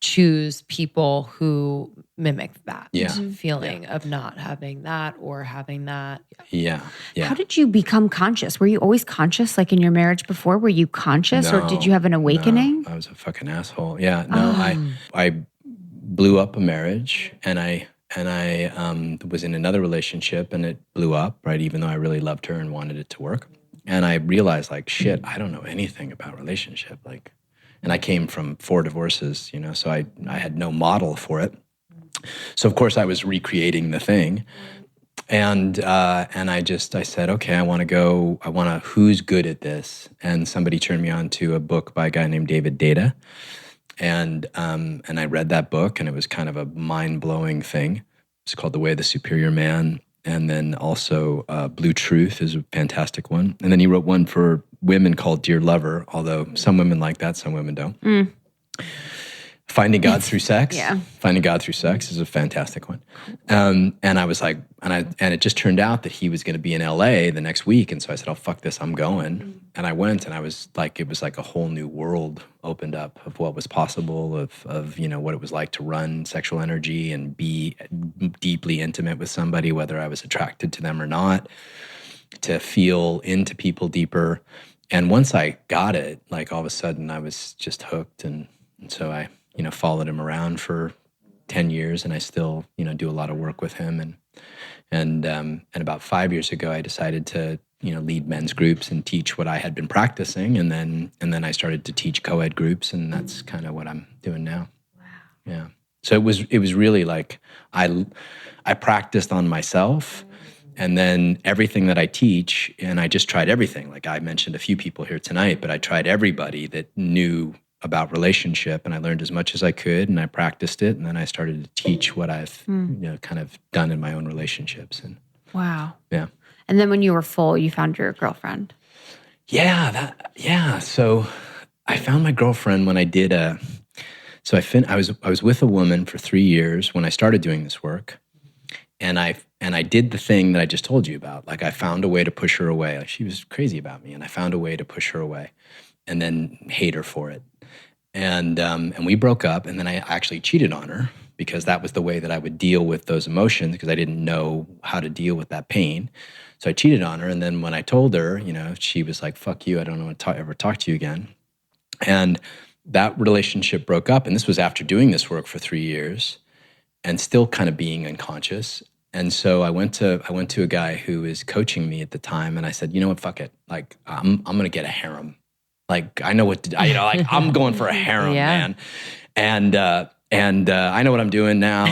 choose people who mimic that feeling of not having that or having that. Yeah. Yeah. How did you become conscious? Were you always conscious, like in your marriage before? Were you conscious or did you have an awakening? No, I was a fucking asshole. Yeah. No, I blew up a marriage and I was in another relationship and it blew up, right? Even though I really loved her and wanted it to work. And I realized like, shit, I don't know anything about relationship. Like, and I came from 4 divorces, you know, so I had no model for it. So of course I was recreating the thing. And I said, okay, who's good at this? And somebody turned me on to a book by a guy named David Data. And I read that book and it was kind of a mind-blowing thing. It's called The Way of the Superior Man. And then also Blue Truth is a fantastic one. And then he wrote one for women called Dear Lover, although some women like that, some women don't. Finding God Through Sex. Yeah. Finding God Through Sex is a fantastic one. And I was like, and it just turned out that he was going to be in LA the next week. And so I said, oh, fuck this, I'm going. And I went, and I was like, it was like a whole new world opened up of what was possible, of what it was like to run sexual energy and be deeply intimate with somebody, whether I was attracted to them or not, to feel into people deeper. And once I got it, like all of a sudden I was just hooked. And so I, followed him around for 10 years, and I still, do a lot of work with him. And about 5 years ago, I decided to, lead men's groups and teach what I had been practicing. And then I started to teach co-ed groups, and that's kind of what I'm doing now. Wow. Yeah. So it was really like, I practiced on myself, and then everything that I teach, and I just tried everything. Like I mentioned a few people here tonight, but I tried everybody that knew about relationship, and I learned as much as I could, and I practiced it, and then I started to teach what I've kind of done in my own relationships. And wow. Yeah. And then when you were full, you found your girlfriend. Yeah. So I found my girlfriend when I did I was with a woman for 3 years when I started doing this work, and I did the thing that I just told you about. Like I found a way to push her away. Like she was crazy about me, and I found a way to push her away, and then hate her for it. And we broke up, and then I actually cheated on her because that was the way that I would deal with those emotions, because I didn't know how to deal with that pain. So I cheated on her, and then when I told her, she was like, fuck you, I don't want to ever talk to you again. And that relationship broke up, and this was after doing this work for 3 years and still kind of being unconscious. And so I went to a guy who was coaching me at the time, and I said, you know what, fuck it. Like, I'm going to get a harem. Like, I know what to do. I'm going for a harem, man. And I know what I'm doing now.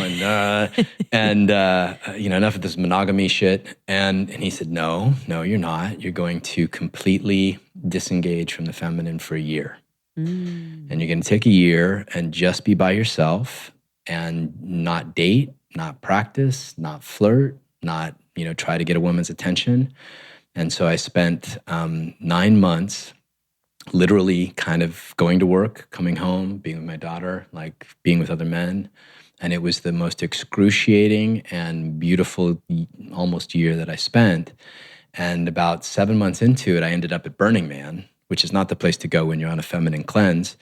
And enough of this monogamy shit. And he said, no, you're not. You're going to completely disengage from the feminine for a year. And you're going to take a year and just be by yourself and not date, not practice, not flirt, not, try to get a woman's attention. And so I spent 9 months literally kind of going to work, coming home, being with my daughter, like being with other men. And it was the most excruciating and beautiful almost year that I spent. And about 7 months into it, I ended up at Burning Man, which is not the place to go when you're on a feminine cleanse.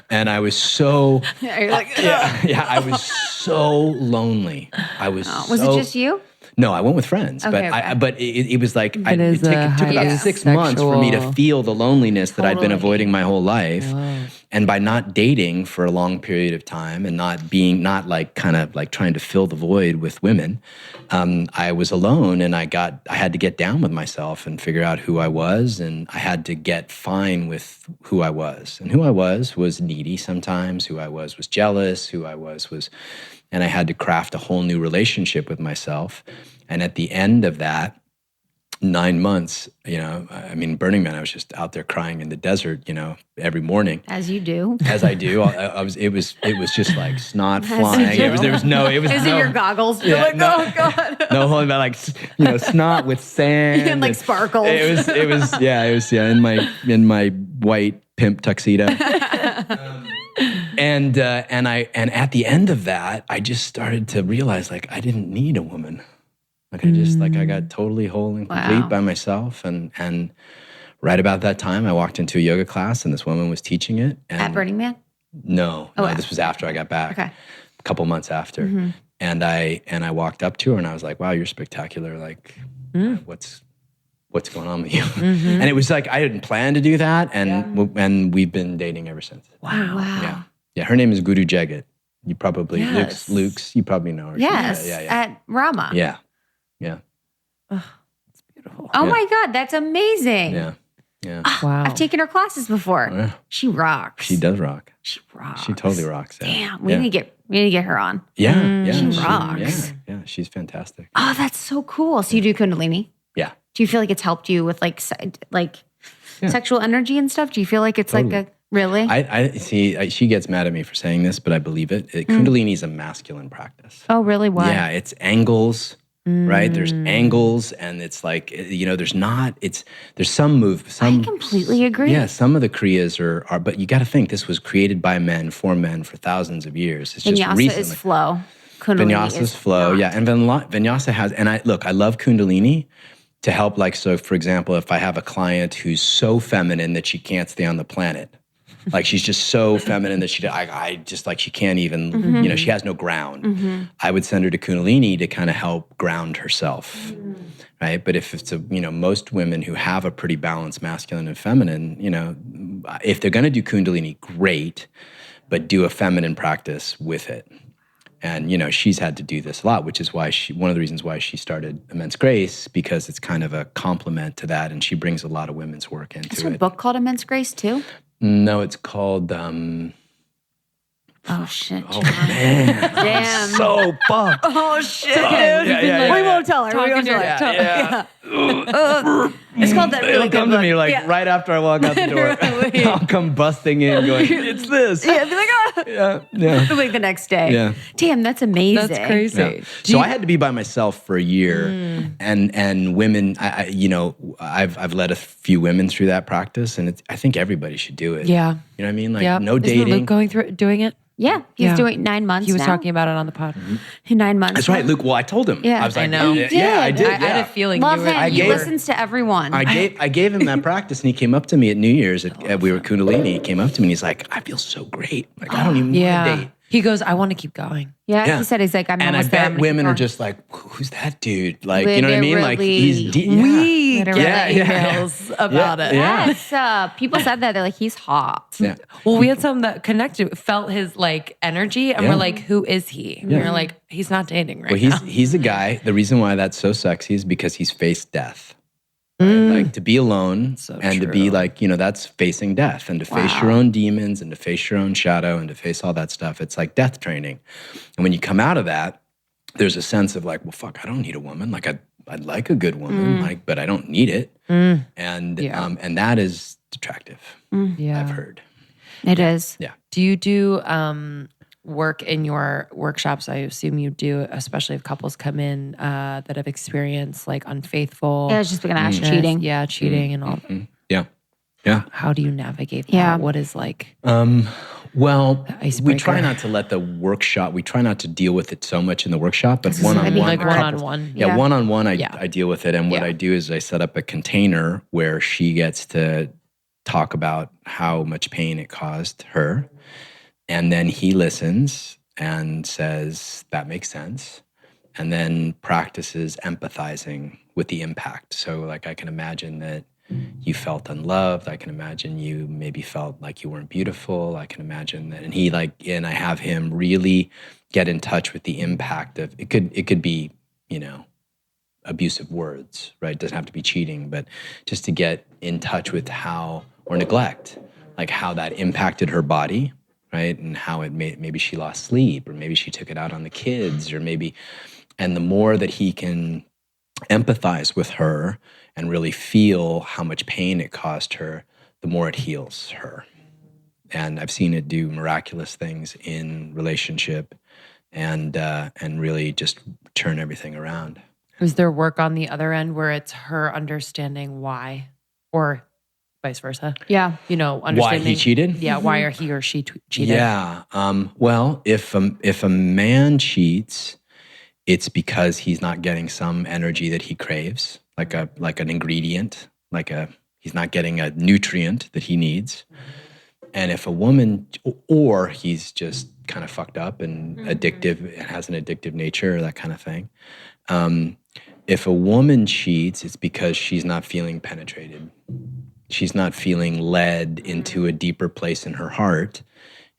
And I was so... You're like, I was so lonely. Was it just you? No, I went with friends, Okay, but it was like, it took highly about 6 months for me to feel the loneliness that I'd been Totally. avoiding my whole life. Wow. And by not dating for a long period of time and not trying to fill the void with women, I was alone, and I had to get down with myself and figure out who I was, and I had to get fine with who I was. And who I was needy sometimes, who I was jealous, who I was, and I had to craft a whole new relationship with myself. And at the end of that 9 months, Burning Man, I was just out there crying in the desert, every morning. As you do. As I do. It was just like snot flying. It was in your goggles. You're like, oh God. No holding back, like, snot with sand. And like sparkles. It was in my white pimp tuxedo. And at the end of that, I just started to realize, like, I didn't need a woman. Like I got totally whole and complete by myself. And right about that time, I walked into a yoga class, and this woman was teaching it. And At Burning Man? No, this was after I got back. Okay. A couple months after. Mm-hmm. And I walked up to her, and I was like, wow, you're spectacular. Like, what's going on with you? Mm-hmm. And it was like, I didn't plan to do that. And we've been dating ever since. Wow. Yeah. Her name is Guru Jagat. You probably, Luke's, you probably know her. Yes. Yeah. At Rama. Yeah. Oh, it's beautiful. Oh my God. That's amazing. Yeah. Wow. I've taken her classes before. Yeah. She rocks. She does rock. She rocks. She totally rocks. Yeah. Damn. We need to get her on. Yeah. She rocks. Yeah. She's fantastic. Oh, that's so cool. So you do Kundalini? Yeah. Do you feel like it's helped you with sexual energy and stuff? Do you feel like it's Totally. like a really? I see. She gets mad at me for saying this, but I believe it. Kundalini is a masculine practice. Oh, really? Why? Yeah, it's angles right? There's angles, and it's like, there's some I completely agree. Yeah, some of the Kriyas are, but you got to think this was created by men, for men, for thousands of years. It's just Vinyasa recently. is flow. Kundalini Vinyasa is flow, not. yeah. And Vinyasa has, and I love Kundalini to help, like, so for example, if I have a client who's so feminine that she can't stay on the planet, like she's just so feminine that I just like, she can't even, she has no ground. I would send her to Kundalini to kind of help ground herself, right? But if it's most women who have a pretty balanced masculine and feminine, if they're going to do Kundalini, great, but do a feminine practice with it. And, she's had to do this a lot, which is why one of the reasons why she started Immense Grace, because it's kind of a complement to that. And she brings a lot of women's work into it. Is her book called Immense Grace too? No, it's called, oh, shit. oh man. Damn. So fucked. Oh, shit, dude. yeah. We won't tell her. We won't tell her. Yeah. It's called that really It'll good come to book. me right after I walk out the door. I'll come busting in going, it's this. Yeah, be like, oh. Yeah. Like the next day. Yeah. Damn, that's amazing. That's crazy. Yeah. So I had to be by myself for a year, and women. I've led a few women through that practice, and I think everybody should do it. Yeah. You know what I mean? Like no dating. Isn't Luke doing it? Yeah, he's doing 9 months. He was now. talking about it on the pod. 9 months. That's right, Luke. Well, I told him. Yeah. I was like, I know. Yeah, I did. I had a feeling Love you were. him. He listens to everyone. I gave him that practice, and he came up to me at New Year's. We were Kundalini. He came up to me, and he's like, "I feel so great. Like I don't even want to date." He goes, I want to keep going. Yeah, he said he's like, I'm and almost I there. bet women are just like, who's that dude? Like, you know what I mean? Like he's We Literally. get emails about it. Yes, people said that. They're like, he's hot. Yeah. Well, we had some that connected, felt his like energy, and we're like, who is he? And we're like, he's not dating right now. He's a guy. The reason why that's so sexy is because he's faced death. Right? Like to be alone and to be like, that's facing death, and to face your own demons, and to face your own shadow, and to face all that stuff. It's like death training. And when you come out of that, there's a sense of like, well, fuck, I don't need a woman. Like I'd like a good woman, like, but I don't need it. And that is attractive. I've heard. It is. Yeah. Do you do work in your workshops? I assume you do, especially if couples come in that have experienced like unfaithful. Yeah, I was just going to ask cheating. Yeah, cheating and all. Yeah. How do you navigate that? Yeah. What is like? Well, we icebreaker. try not to let the workshop, we try not to deal with it so much in the workshop, but one-on-one. Like one-on-one. Yeah, one-on-one, I deal with it. And what I do is I set up a container where she gets to talk about how much pain it caused her. And then he listens and says, that makes sense. And then practices empathizing with the impact. So like I can imagine that you felt unloved. I can imagine you maybe felt like you weren't beautiful. I can imagine that. And I have him really get in touch with the impact of, it could be, abusive words, right? It doesn't have to be cheating, but just to get in touch with or neglect, like how that impacted her body, right? And how it maybe she lost sleep, or maybe she took it out on the kids, and the more that he can empathize with her and really feel how much pain it caused her, the more it heals her. And I've seen it do miraculous things in relationship and really just turn everything around. Is there work on the other end where it's her understanding why, or vice versa? Yeah. Understanding Why he cheated? Yeah, why are he or she cheated? Yeah. Well, if a man cheats, it's because he's not getting some energy that he craves, like an ingredient, he's not getting a nutrient that he needs. And if a woman, or he's just kind of fucked up and addictive, and has an addictive nature, that kind of thing. If a woman cheats, it's because she's not feeling penetrated. She's not feeling led into a deeper place in her heart.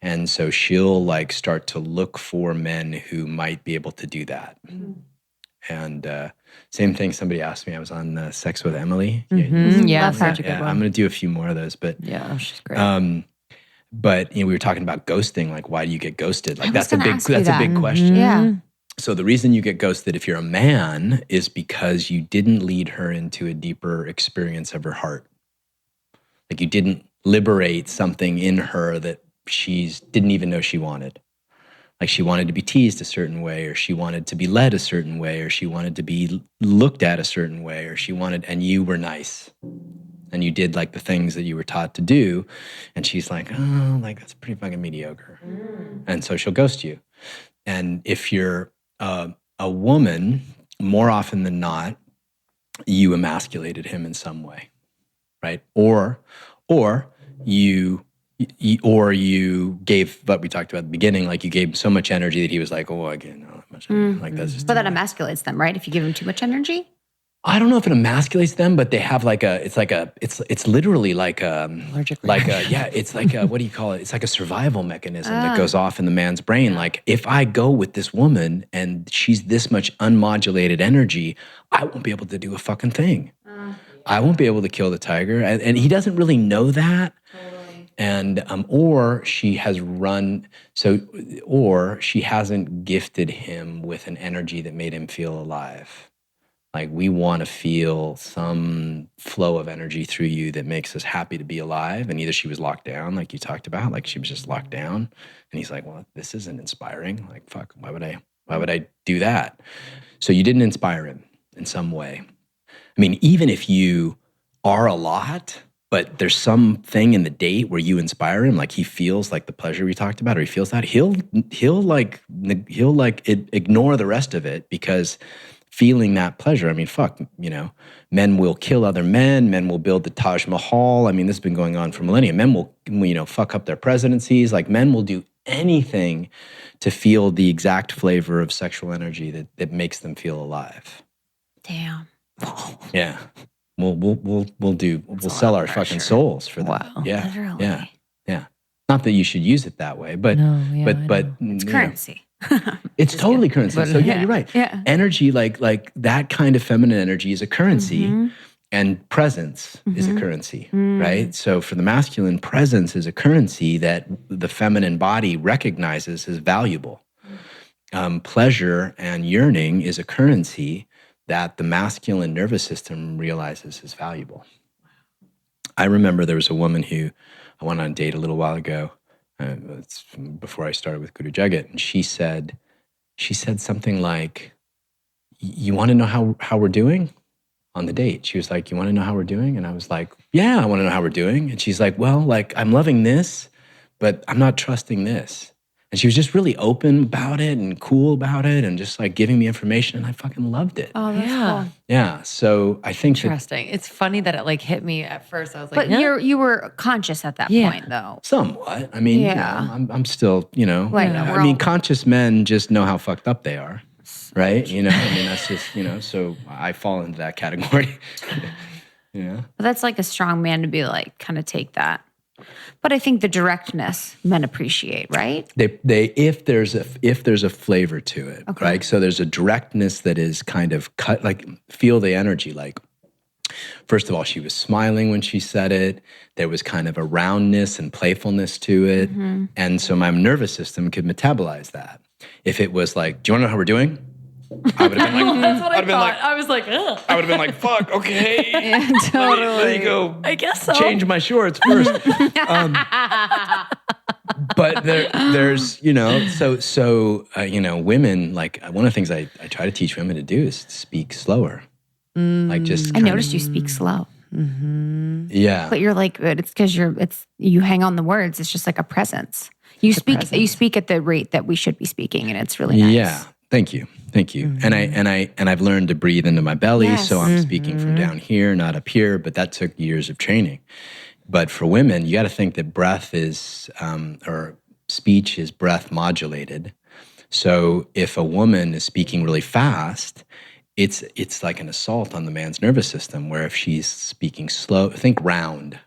And so she'll start to look for men who might be able to do that. And same thing, somebody asked me, I was on Sex with Emily. Yeah, such a good one. I'm going to do a few more of those, but yeah, she's great. but we were talking about ghosting, like why do you get ghosted? Like that's a big that. question. Yeah. So the reason you get ghosted if you're a man is because you didn't lead her into a deeper experience of her heart. Like you didn't liberate something in her that she didn't even know she wanted, Like she wanted to be teased a certain way, or she wanted to be led a certain way, or she wanted to be looked at a certain way, or and you were nice. And you did like the things that you were taught to do. And she's like, oh, like that's pretty fucking mediocre. And so she'll ghost you. And if you're a woman, more often than not, you emasculated him in some way, right? Or you gave what we talked about at the beginning, like you gave so much energy that he was like, oh, I can't know that much energy. Like that's just But that emasculates them, right? If you give them too much energy. I don't know if it emasculates them, but they have it's literally like Allergic it's like what do you call it? It's like a survival mechanism that goes off in the man's brain. Like if I go with this woman and she's this much unmodulated energy, I won't be able to do a fucking thing. I won't be able to kill the tiger. And he doesn't really know that. Totally. And or she hasn't gifted him with an energy that made him feel alive. Like we want to feel some flow of energy through you that makes us happy to be alive. And either she was locked down, like you talked about, like she was just locked down. And he's like, well, this isn't inspiring. Like, fuck, why would I do that? So you didn't inspire him in some way. I mean, even if you are a lot, but there's something in the date where you inspire him, like he feels like the pleasure we talked about, or he feels that, he'll ignore the rest of it because feeling that pleasure. I mean, fuck, men will kill other men. Men will build the Taj Mahal. I mean, this has been going on for millennia. Men will, fuck up their presidencies. Like men will do anything to feel the exact flavor of sexual energy that makes them feel alive. Damn. Yeah. We'll sell our fucking souls for that. Wow. Yeah. Literally. Yeah. Not that you should use it that way, but It's currency. It's totally currency. So yeah, you're right. Yeah. Energy, like that kind of feminine energy is a currency, and presence is a currency, right? So for the masculine, presence is a currency that the feminine body recognizes as valuable. Pleasure and yearning is a currency that the masculine nervous system realizes is valuable. I remember there was a woman who I went on a date a little while ago. It's before I started with Guru Jagat, and she said something like, "You want to know how we're doing?" On the date, she was like, "You want to know how we're doing?" And I was like, "Yeah, I want to know how we're doing." And she's like, "Well, like I'm loving this, but I'm not trusting this." And she was just really open about it and cool about it, and just like giving me information, and I fucking loved it. Oh, that's cool. Yeah. So I think interesting. It's funny that it like hit me at first. I was like, but you were conscious at that point, though. Somewhat. I mean, I'm still, Like, I mean, conscious men just know how fucked up they are, right? I mean, that's just, so I fall into that category. But that's like a strong man to be like, kind of take that. But I think the directness men appreciate, right? They if there's a flavor to it, right? So there's a directness that is kind of cut, like feel the energy. Like, first of all, she was smiling when she said it. There was kind of a roundness and playfulness to it, and so my nervous system could metabolize that. If it was like, "Do you want to know how we're doing?" I would have been like, that's what I thought. I was like, ugh. I would have been like, fuck, okay. Yeah, totally. Let me go. I guess so. Change my shorts first. But there's, women, like one of the things I try to teach women to do is speak slower. Like just I noticed you speak slow. Yeah. But you're like, it's because you hang on the words. It's just like a presence. You speak at the rate that we should be speaking, and it's really nice. Yeah. Thank you. And I've learned to breathe into my belly, so I'm speaking from down here, not up here, but that took years of training. But for women, you got to think that breath is, or speech is breath modulated. So if a woman is speaking really fast, it's like an assault on the man's nervous system, where if she's speaking slow, think round,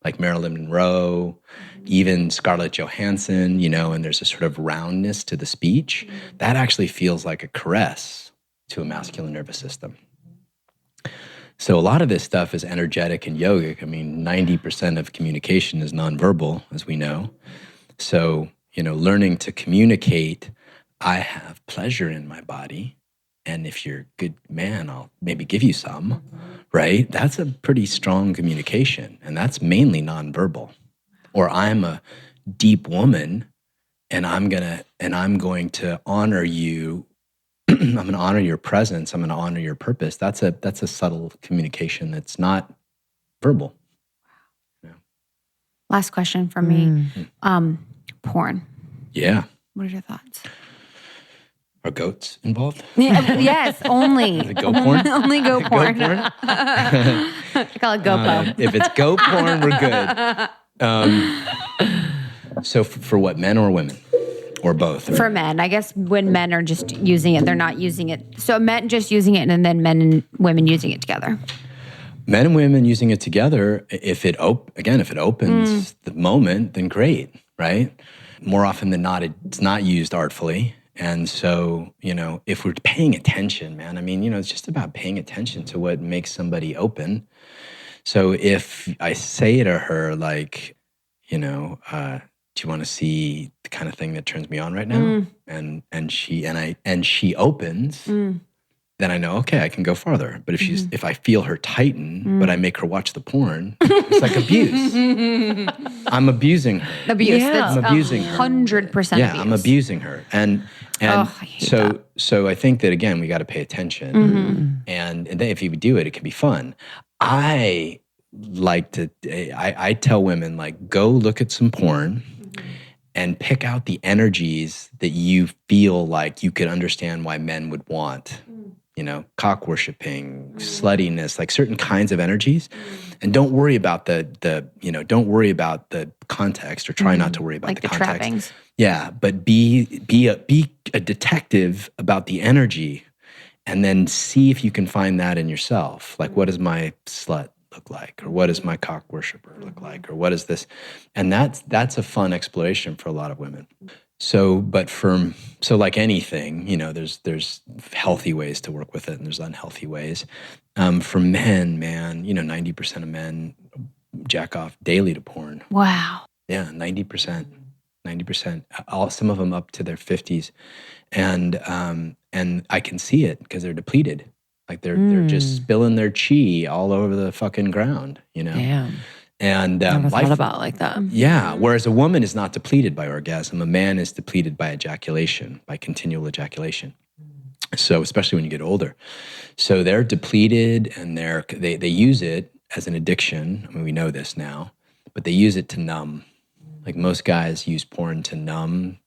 like Marilyn Monroe, even Scarlett Johansson, and there's a sort of roundness to the speech, that actually feels like a caress to a masculine nervous system. So a lot of this stuff is energetic and yogic. I mean, 90% of communication is nonverbal, as we know. So, learning to communicate, I have pleasure in my body, and if you're a good man, I'll maybe give you some, right? That's a pretty strong communication, and that's mainly nonverbal. Or I'm a deep woman, and I'm going to honor you. I'm going to honor your presence. I'm going to honor your purpose. That's a subtle communication that's not verbal. Last question from me. Porn. Yeah. What are your thoughts? Are goats involved? Yes, only. Goat porn? Only goat porn. Goat porn? I call it GoPo. If it's goat porn, we're good. So for what, men or women? Or both? For men. I guess when men are just using it, they're not using it. So men just using it and then men and women using it together. Men and women using it together, if it opens the moment, then great, right? More often than not, it's not used artfully. And so, if we're paying attention, man, it's just about paying attention to what makes somebody open. So if I say to her, like, do you want to see the kind of thing that turns me on right now? And she opens, then I know, okay, I can go farther. But if I feel her tighten, but I make her watch the porn, it's like abuse. I'm abusing her. Abuse. Yeah. That's I'm abusing her. 100% Yeah, abuse. I'm abusing her. And I hate that. so I think that, again, we got to pay attention. And then if you do it, it can be fun. I tell women, like, go look at some porn and pick out the energies that you feel like you could understand why men would want. Cock worshiping, sluttiness, like certain kinds of energies. And don't worry about don't worry about the context, or try not to worry about Like the the context. trappings. Yeah, but be a detective about the energy, and then see if you can find that in yourself. Like, what does my slut look like? Or what does my cock worshiper look like? Or what is this? And that's a fun exploration for a lot of women. So like anything, there's healthy ways to work with it, and there's unhealthy ways. For men, man, 90% of men jack off daily to porn. Wow. Yeah, 90%. Some of them up to their 50s, and I can see it because they're depleted. Like they're just spilling their chi all over the fucking ground. Damn. And Never thought about it like that. Yeah. Whereas a woman is not depleted by orgasm. A man is depleted by ejaculation, by continual ejaculation. So especially when you get older. So they're depleted, and they use it as an addiction. We know this now, but they use it to numb. Like most guys use porn to numb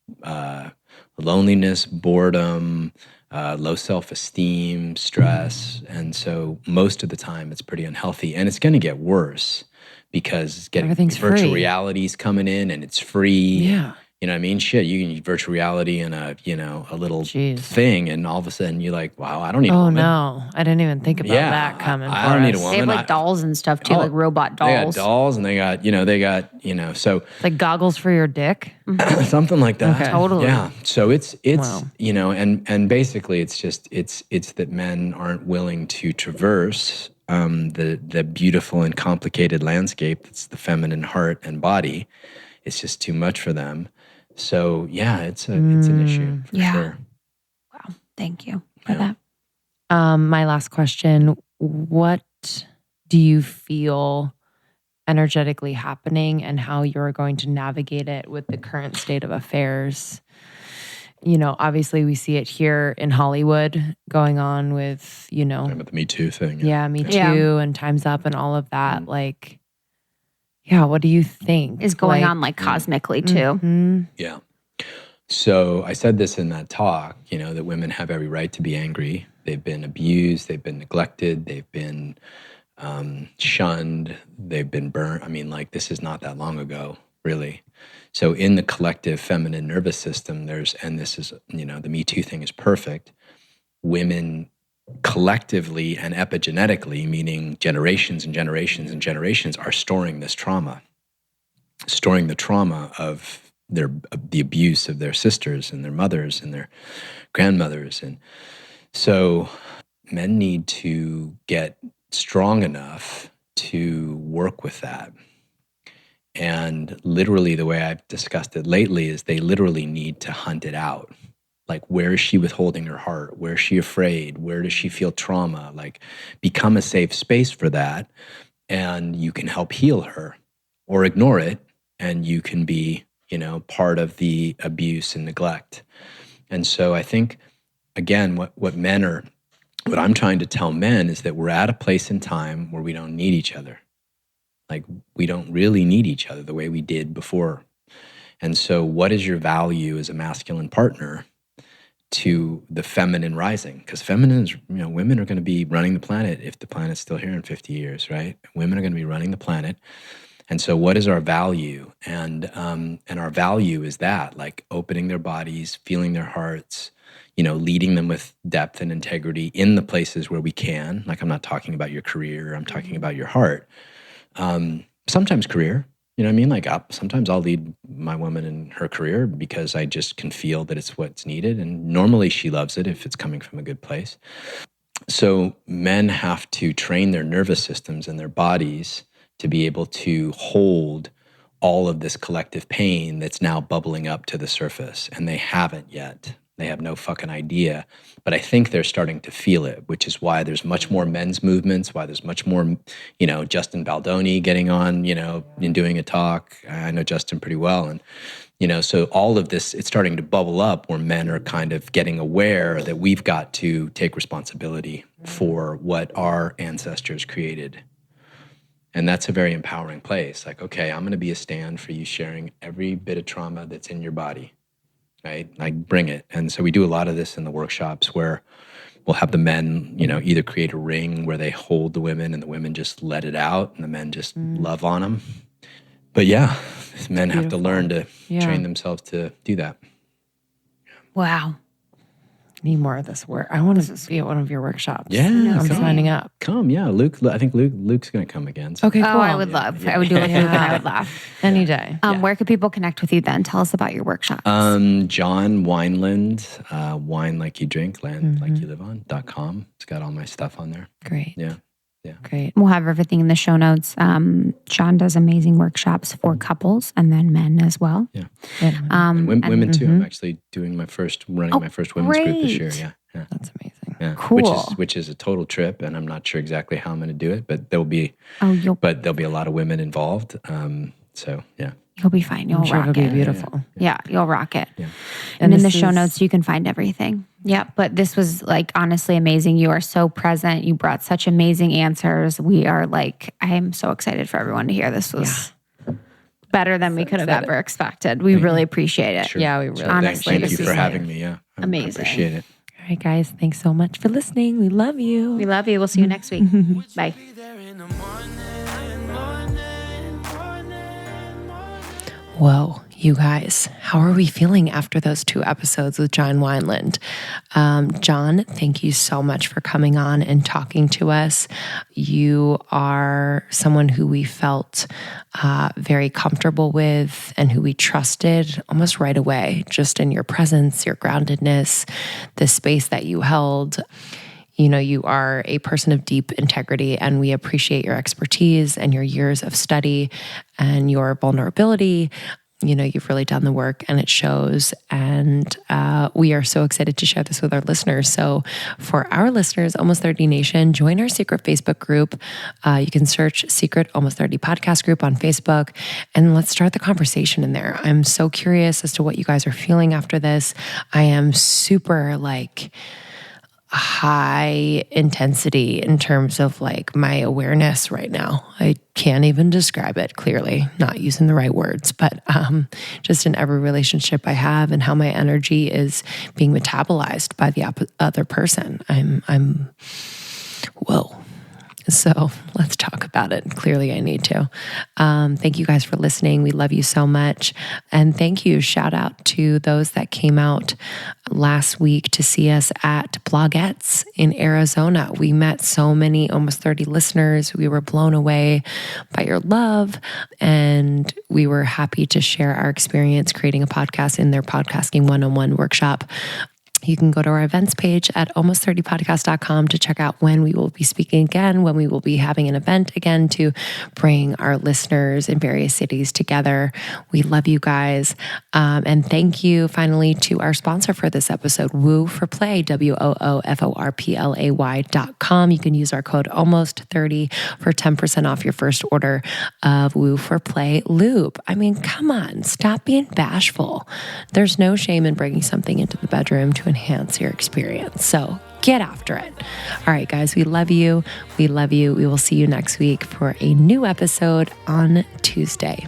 loneliness, boredom, low self-esteem, stress. And so most of the time it's pretty unhealthy, and it's going to get worse. Because Everything's virtual free. reality's coming in, and it's free. Yeah. You know what I mean? Shit, you can use virtual reality in a little thing, and all of a sudden you're like, wow, I don't need a woman. No. I didn't even think about that coming I don't need a us. woman. They have like dolls and stuff too, like robot dolls. They got dolls, and they got, so It's like goggles for your dick. something like that. Okay. Totally. Yeah. So it's Wow. and basically it's just it's that men aren't willing to traverse the beautiful and complicated landscape that's the feminine heart and body. It's just too much for them. So yeah, it's an issue for sure. Wow. Thank you for that. My last question, what do you feel energetically happening, and how you're going to navigate it with the current state of affairs? Obviously we see it here in Hollywood going on with, About the Me Too thing. Yeah, Me Too Yeah. and Time's Up and all of that. Like, yeah, what do you think Is going on like cosmically too. Mhm. Yeah. So I said this in that talk, that women have every right to be angry. They've been abused, they've been neglected, they've been shunned, they've been burnt. This is not that long ago, really. So in the collective feminine nervous system, this is, the Me Too thing is perfect. Women collectively and epigenetically, meaning generations and generations and generations, are storing this trauma, storing the trauma of the abuse of their sisters and their mothers and their grandmothers. And so men need to get strong enough to work with that. And literally, the way I've discussed it lately is they literally need to hunt it out. Like, where is she withholding her heart? Where is she afraid? Where does she feel trauma? Like, become a safe space for that, and you can help heal her, or ignore it, and you can be, part of the abuse and neglect. And so I think, again, what I'm trying to tell men is that we're at a place in time where we don't need each other. Like, we don't really need each other the way we did before. And so what is your value as a masculine partner to the feminine rising? Because feminines, women are going to be running the planet if the planet's still here in 50 years, right? Women are going to be running the planet. And so what is our value? And our value is that, like, opening their bodies, feeling their hearts, leading them with depth and integrity in the places where we can. Like, I'm not talking about your career, I'm talking about your heart. Sometimes career, you know what I mean? Like, sometimes I'll lead my woman in her career because I just can feel that it's what's needed. And normally she loves it if it's coming from a good place. So men have to train their nervous systems and their bodies to be able to hold all of this collective pain that's now bubbling up to the surface. And they haven't yet. They have no fucking idea. But I think they're starting to feel it, which is why there's much more men's movements, why there's much more, Justin Baldoni getting on, and doing a talk. I know Justin pretty well. And, so all of this, it's starting to bubble up where men are kind of getting aware that we've got to take responsibility for what our ancestors created. And that's a very empowering place. Like, okay, I'm going to be a stand for you sharing every bit of trauma that's in your body. Right? Like, bring it. And so we do a lot of this in the workshops where we'll have the men, either create a ring where they hold the women and the women just let it out and the men just love on them. But yeah, men have to learn to train themselves to do that. Wow. Need more of this work. I want to be at one of your workshops. Yeah, I'm signing up. Come, yeah. I think Luke's going to come again. So. Okay, cool. Oh, I would love. I would do it with Luke and I would laugh. Any day. Where could people connect with you then? Tell us about your workshops. John Wineland, wine like you drink, land like you live on.com. It's got all my stuff on there. Great. Yeah. Great. We'll have everything in the show notes. John does amazing workshops for couples and then men as well. Yeah. And women too. I'm actually running my first women's group this year. Yeah. That's amazing. Yeah. Cool. Which is a total trip, and I'm not sure exactly how I'm going to do it, but there'll be a lot of women involved. So yeah. You'll be fine. You'll rock it'll it. Be beautiful. Yeah, you'll rock it. Yeah. And in the show notes, you can find everything. Yeah, but this was honestly amazing. You are so present. You brought such amazing answers. We are I am so excited for everyone to hear. This was better than we could have ever expected. We really appreciate it. Sure. Yeah, we really honestly. Thank you for having me. Yeah. Amazing. I appreciate it. All right, guys. Thanks so much for listening. We love you. We love you. We'll see you next week. Bye. Whoa, you guys, how are we feeling after those 2 episodes with John Wineland? John, thank you so much for coming on and talking to us. You are someone who we felt very comfortable with and who we trusted almost right away, just in your presence, your groundedness, the space that you held. You are a person of deep integrity, and we appreciate your expertise and your years of study and your vulnerability. You've really done the work and it shows. And we are so excited to share this with our listeners. So for our listeners, Almost 30 Nation, join our secret Facebook group. You can search Secret Almost 30 Podcast Group on Facebook, and let's start the conversation in there. I'm so curious as to what you guys are feeling after this. I am super high intensity in terms of my awareness right now. I can't even describe it clearly, not using the right words, but just in every relationship I have and how my energy is being metabolized by the other person. I'm whoa. So let's talk about it. Clearly, I need to. Thank you guys for listening. We love you so much. And thank you. Shout out to those that came out last week to see us at Blogettes in Arizona. We met so many Almost 30 listeners. We were blown away by your love. And we were happy to share our experience creating a podcast in their Podcasting 101 workshop. You can go to our events page at almost30podcast.com to check out when we will be speaking again, when we will be having an event again to bring our listeners in various cities together. We love you guys. And thank you finally to our sponsor for this episode, Woo for Play, WOOFORPLAY.com. You can use our code almost30 for 10% off your first order of Woo for Play lube. I mean, come on, stop being bashful. There's no shame in bringing something into the bedroom to enhance your experience. So get after it. All right, guys, we love you. We love you. We will see you next week for a new episode on Tuesday.